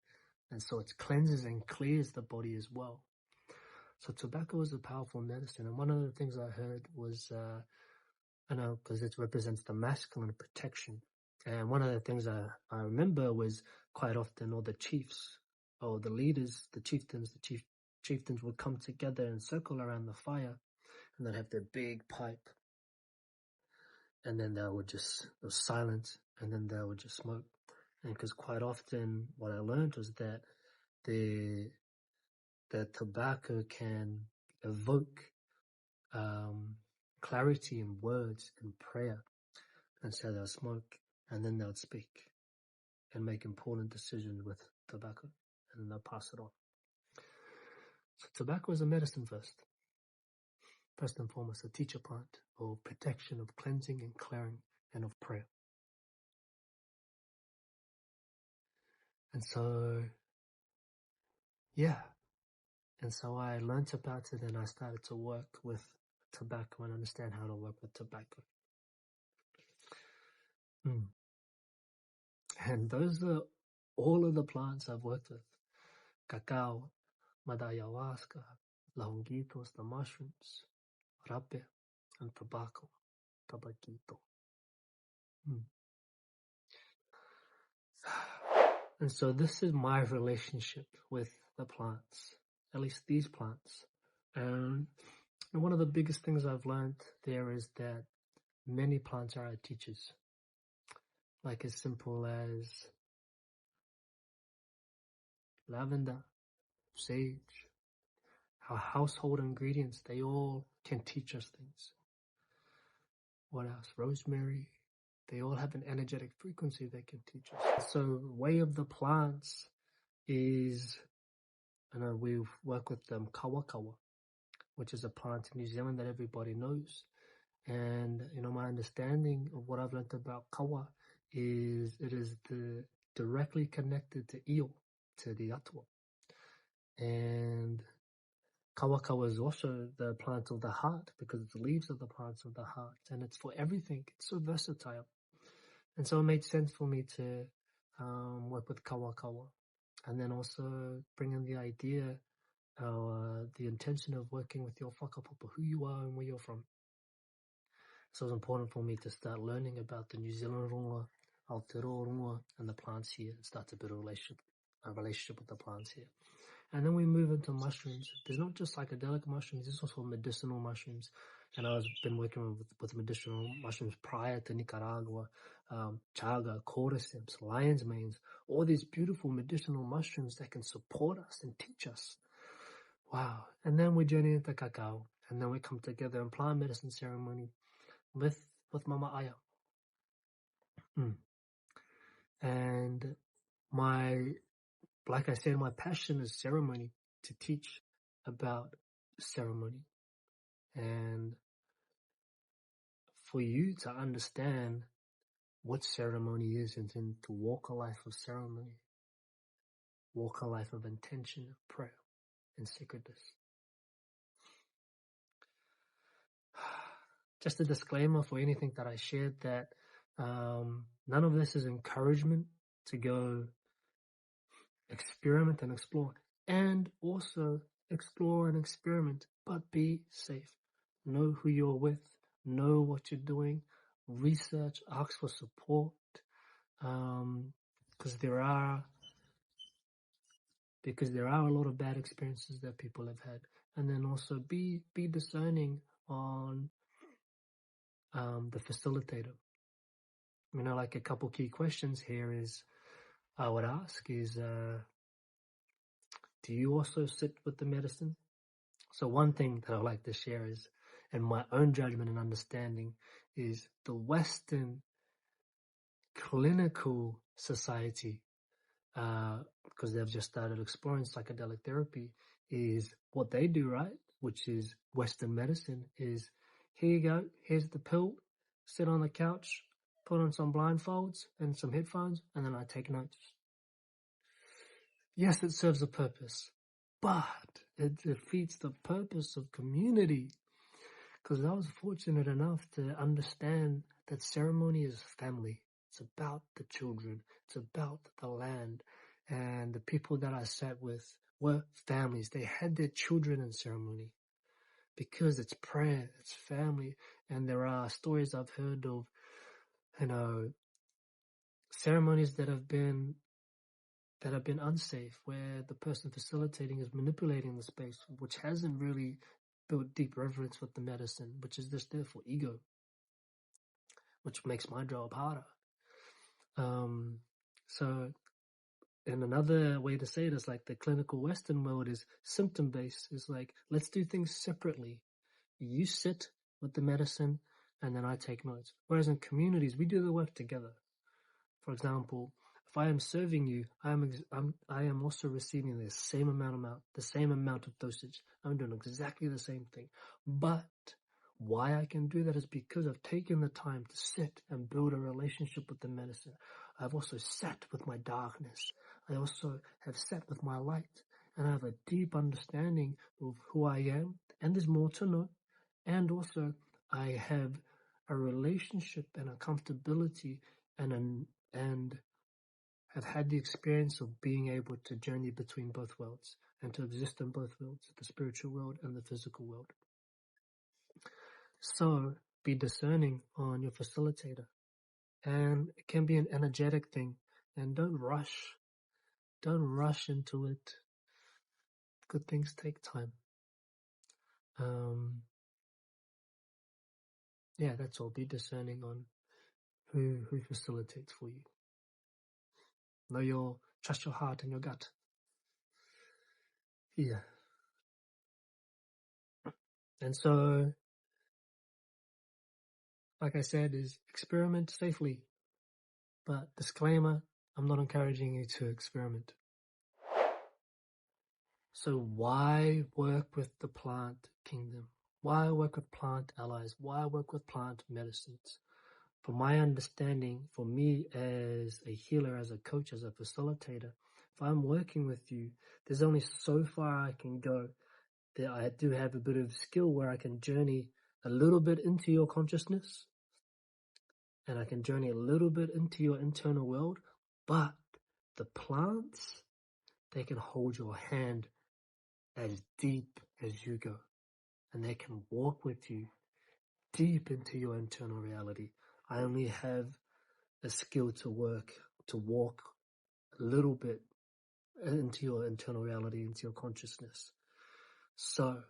And so it cleanses and clears the body as well. So tobacco is a powerful medicine. And one of the things I heard was, because it represents the masculine protection. And one of the things I remember was quite often all the chiefs or the leaders, the chieftains would come together and circle around the fire, and they'd have their big pipe, and then it was silent, and then they would just smoke. And because quite often what I learned was that the tobacco can evoke clarity in words and prayer. And so they'll smoke, and then they'll speak and make important decisions with tobacco, and then they'll pass it on. So tobacco is a medicine first and foremost, a teacher plant for protection, of cleansing and clearing, and of prayer. And so, and so I learned about it, and I started to work with tobacco and understand how to work with tobacco. And those are all of the plants I've worked with. Cacao, Mother Ayahuasca, lahonguitos, the mushrooms, Rapeh, and tobacco, tabaquito. And so this is my relationship with the plants, at least these plants. And one of the biggest things I've learned there is that many plants are our teachers. Like as simple as lavender, sage, our household ingredients, they all can teach us things. What else? Rosemary. They all have an energetic frequency that can teach us. So way of the plants is, we work with kawa, which is a plant in New Zealand that everybody knows. And, my understanding of what I've learned about kawa is it is directly connected to io, to the atua. And kawa is also the plant of the heart, because the leaves are the plants of the heart, and it's for everything. It's so versatile. And so it made sense for me to work with kawa, and then also bring in the idea the intention of working with your whakapapa, who you are and where you're from. So it's important for me to start learning about the New Zealand runga, Aotearoa runga, and the plants here, and start to build a relationship with the plants here. And then we move into mushrooms. There's not just psychedelic mushrooms, there's also medicinal mushrooms. And I've been working with medicinal mushrooms prior to Nicaragua, chaga, cordyceps, lion's manes, all these beautiful medicinal mushrooms that can support us and teach us. Wow. And then we journey into cacao, and then we come together in plant medicine ceremony with Mama Aya. And like I said, my passion is ceremony, to teach about ceremony. And for you to understand what ceremony is, and then to walk a life of ceremony, walk a life of intention, of prayer, and sacredness. Just a disclaimer for anything that I shared, that none of this is encouragement to go experiment and explore, and also explore and experiment, but be safe. Know who you're with, know what you're doing, research, ask for support, because there are a lot of bad experiences that people have had. And then also be discerning on the facilitator. Like a couple key questions here is, I would ask is, do you also sit with the medicine? So one thing that I like to share is, in my own judgment and understanding, is the Western clinical society, because they've just started exploring psychedelic therapy, is what they do, right? Which is Western medicine is, here you go, here's the pill, sit on the couch, put on some blindfolds and some headphones, and then I take notes. Yes, it serves a purpose, but it defeats the purpose of community. Because I was fortunate enough to understand that ceremony is family. It's about the children. It's about the land. And the people that I sat with were families. They had their children in ceremony because it's prayer, it's family. And there are stories I've heard of, ceremonies that have been unsafe, where the person facilitating is manipulating the space, which hasn't really built deep reverence with the medicine, which is just there for ego, which makes my job harder. So, and another way to say it is, like, the clinical Western world is symptom-based. It's like, let's do things separately. You sit with the medicine, and then I take notes. Whereas in communities, we do the work together. For example, if I am serving you, I am also receiving the same amount of dosage. I'm doing exactly the same thing. But why I can do that is because I've taken the time to sit and build a relationship with the medicine. I've also sat with my darkness. I also have sat with my light. And I have a deep understanding of who I am. And there's more to know. And also I have a relationship and a comfortability and have had the experience of being able to journey between both worlds and to exist in both worlds, the spiritual world and the physical world. So be discerning on your facilitator. And it can be an energetic thing. And don't rush. Don't rush into it. Good things take time. Yeah, that's all. Be discerning on who facilitates for you. Trust your heart and your gut. Yeah. And so, like I said, is experiment safely. But disclaimer, I'm not encouraging you to experiment. So why work with the plant kingdom? Why work with plant allies? Why work with plant medicines? From my understanding, for me as a healer, as a coach, as a facilitator, if I'm working with you, there's only so far I can go. That I do have a bit of skill where I can journey a little bit into your consciousness, and I can journey a little bit into your internal world, but the plants, they can hold your hand as deep as you go. And they can walk with you deep into your internal reality. I only have a skill to walk a little bit into your internal reality, into your consciousness. So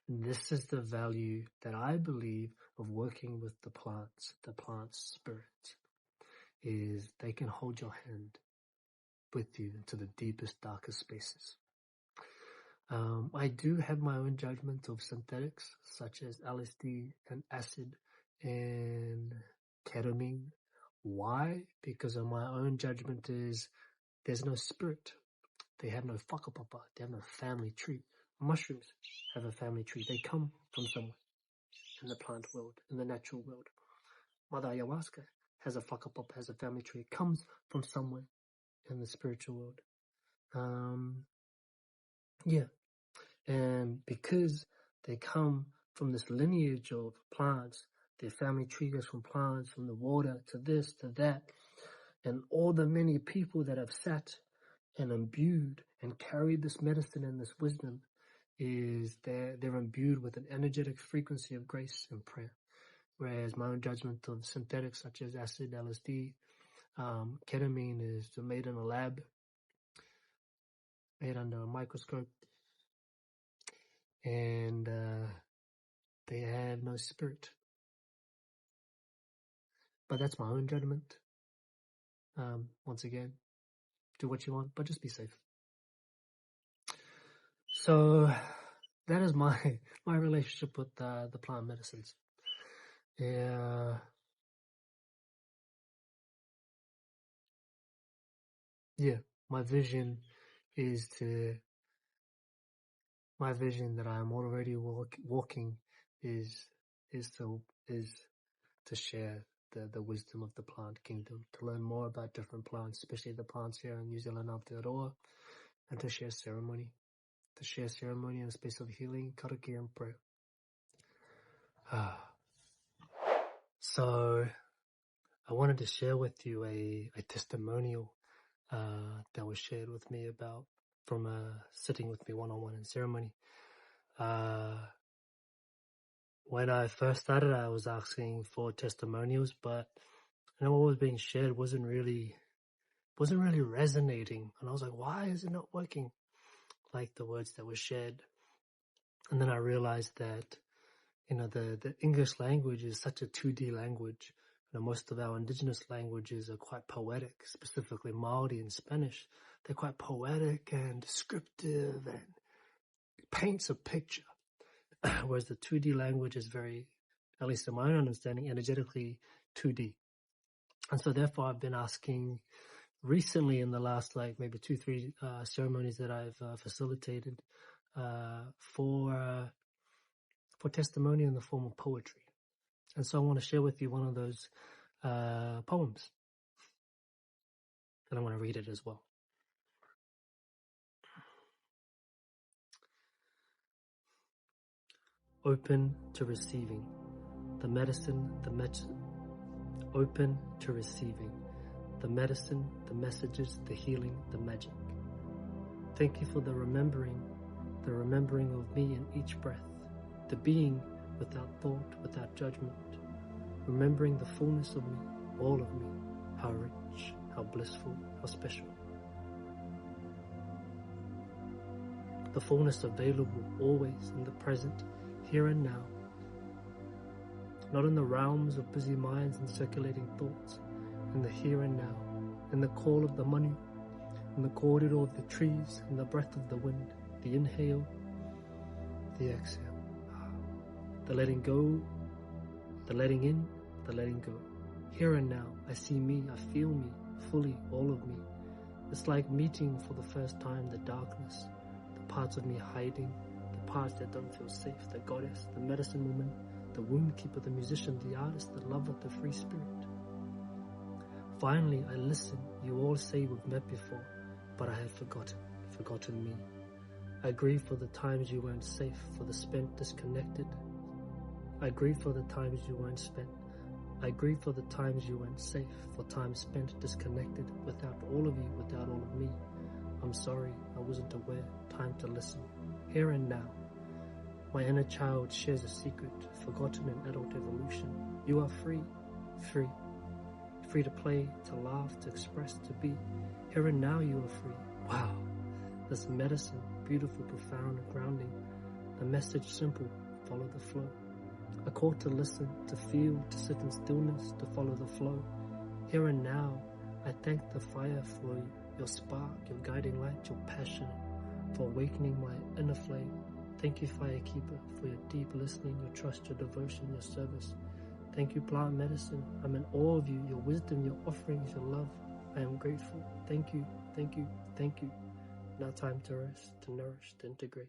this is the value that I believe of working with the plant spirit, is they can hold your hand with you into the deepest, darkest spaces. I do have my own judgment of synthetics, such as LSD and acid and ketamine. Why? Because of my own judgment is there's no spirit. They have no whakapapa. They have no family tree. Mushrooms have a family tree. They come from somewhere in the plant world, in the natural world. Mother Ayahuasca has a whakapapa, has a family tree. It comes from somewhere in the spiritual world. And because they come from this lineage of plants, their family tree goes from plants, from the water to this, to that, and all the many people that have sat and imbued and carried this medicine and this wisdom, is they're imbued with an energetic frequency of grace and prayer. Whereas my own judgment of synthetics such as acid, LSD, ketamine is made in a lab, made under a microscope, and they have no spirit. But that's my own judgment. Once again, do what you want, but just be safe. So that is my relationship with the plant medicines. Yeah, my vision that I'm already walking is to share the wisdom of the plant kingdom, to learn more about different plants, especially the plants here in New Zealand, Aotearoa, and to share ceremony in a space of healing, karakia, and prayer. So I wanted to share with you a testimonial that was shared with me from sitting with me one-on-one in ceremony. When I first started, I was asking for testimonials, but what was being shared wasn't really resonating. And I was like, why is it not working like the words that were shared? And then I realized that, the English language is such a 2D language. Most of our indigenous languages are quite poetic, specifically Maori and Spanish. They're quite poetic and descriptive and paints a picture. Whereas the 2D language is very, at least in my own understanding, energetically 2D. And so therefore I've been asking recently in the last maybe 2-3 ceremonies that I've facilitated for testimony in the form of poetry. And so I want to share with you one of those poems. And I want to read it as well. Open to receiving the medicine, open to receiving the medicine, the messages, the healing, the magic. Thank you for the remembering of me in each breath, the being without thought, without judgment, remembering the fullness of me, all of me, how rich, how blissful, how special. The fullness available always in the present, here and now, not in the realms of busy minds and circulating thoughts, in the here and now, in the call of the manu, in the corridor of the trees, in the breath of the wind, the inhale, the exhale, the letting go, the letting in, the letting go. Here and now, I see me, I feel me, fully, all of me. It's like meeting for the first time the darkness, the parts of me hiding, the parts that don't feel safe, the goddess, the medicine woman, the wound keeper, the musician, the artist, the lover, the free spirit. Finally, I listen. You all say we've met before, but I have forgotten me. I grieve for the times you weren't safe, for the spent disconnected. I grieve for the times you weren't spent. I grieve for the times you weren't safe, for time spent disconnected, without all of you, without all of me. I'm sorry, I wasn't aware. Time to listen. Here and now. My inner child shares a secret, forgotten in adult evolution. You are free. Free. Free to play, to laugh, to express, to be. Here and now you are free. Wow. This medicine, beautiful, profound, grounding. The message simple, follow the flow. A call to listen, to feel, to sit in stillness, to follow the flow. Here and now, I thank the fire for your spark, your guiding light, your passion, for awakening my inner flame. Thank you, Firekeeper, for your deep listening, your trust, your devotion, your service. Thank you, plant medicine. I'm in awe of you, your wisdom, your offerings, your love. I am grateful. Thank you, thank you, thank you. Now time to rest, to nourish, to integrate.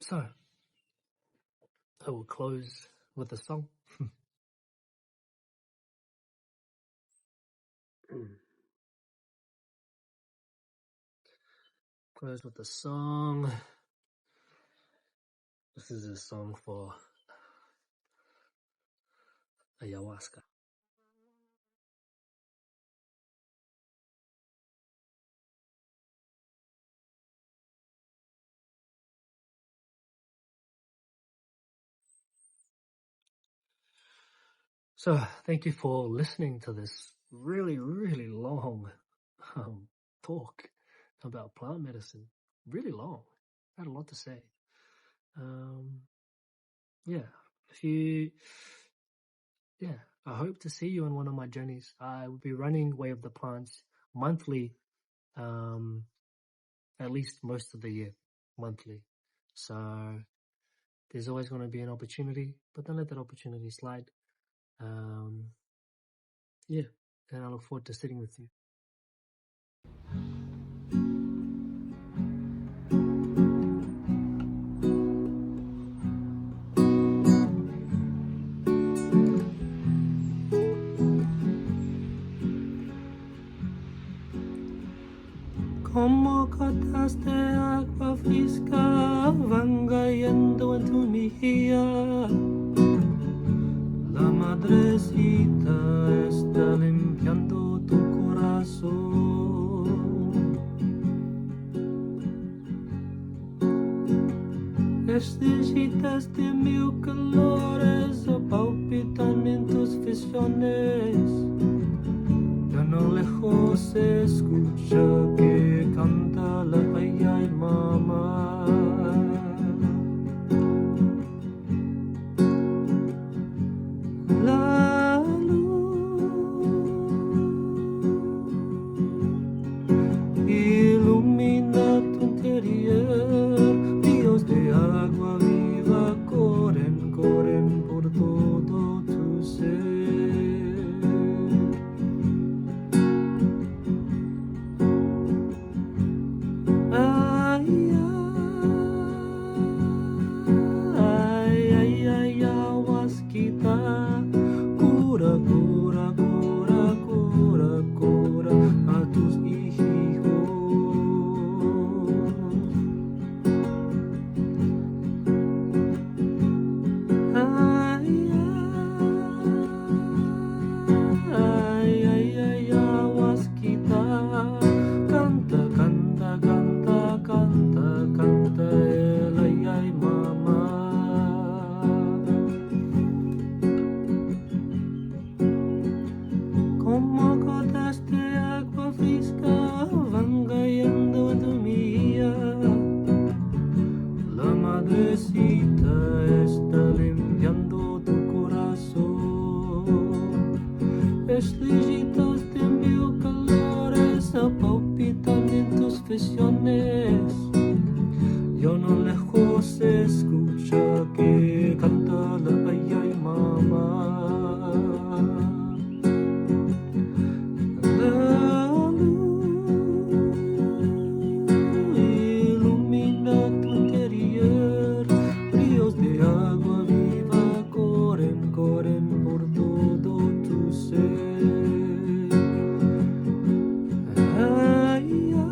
So, I will close with a song. Close with a song. This is a song for Ayahuasca. So, thank you for listening to this really, really long talk about plant medicine. Really long. I had a lot to say. I hope to see you on one of my journeys. I will be running Way of the Plants monthly, at least most of the year, monthly. So there's always going to be an opportunity, but don't let that opportunity slide. And I look forward to sitting with you. Como gotas de agua fresca van cayendo en tu mejilla. La madrecita está limpiando tu corazón. Estrellitas de mil colores palpitan en tus visiones. Ya no lejos se escucha que canta la ay ay mamá. La luz ilumina tu interior, ríos de agua viva corren, corren por todo tu ser. Cura, cura, cura, cura, cura a tus hijos. Ay, ay, ay, ay, ayahuasquita. Canta, canta, canta, canta, canta el ay, ay, mamá. Como gotas de agua fresca van cayendo en tu mejilla. La madrecita está limpiando tu corazón. Estrellitas de mil colores palpitan en tus visiones. Yo no lejos se escucha que canta la ay ay mamá. Ay, ay,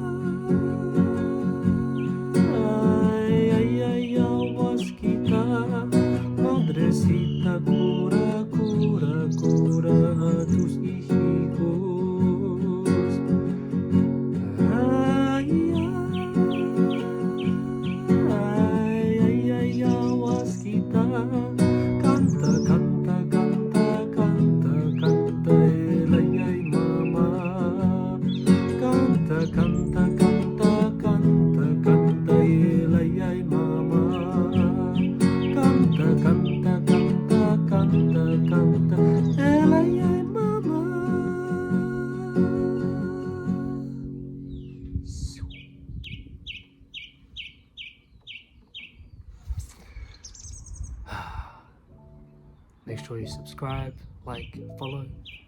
Make sure you subscribe, like, follow,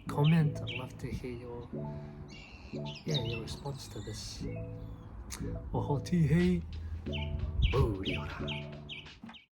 comment. I'd love to hear your response to this. Ohoti hei, ora.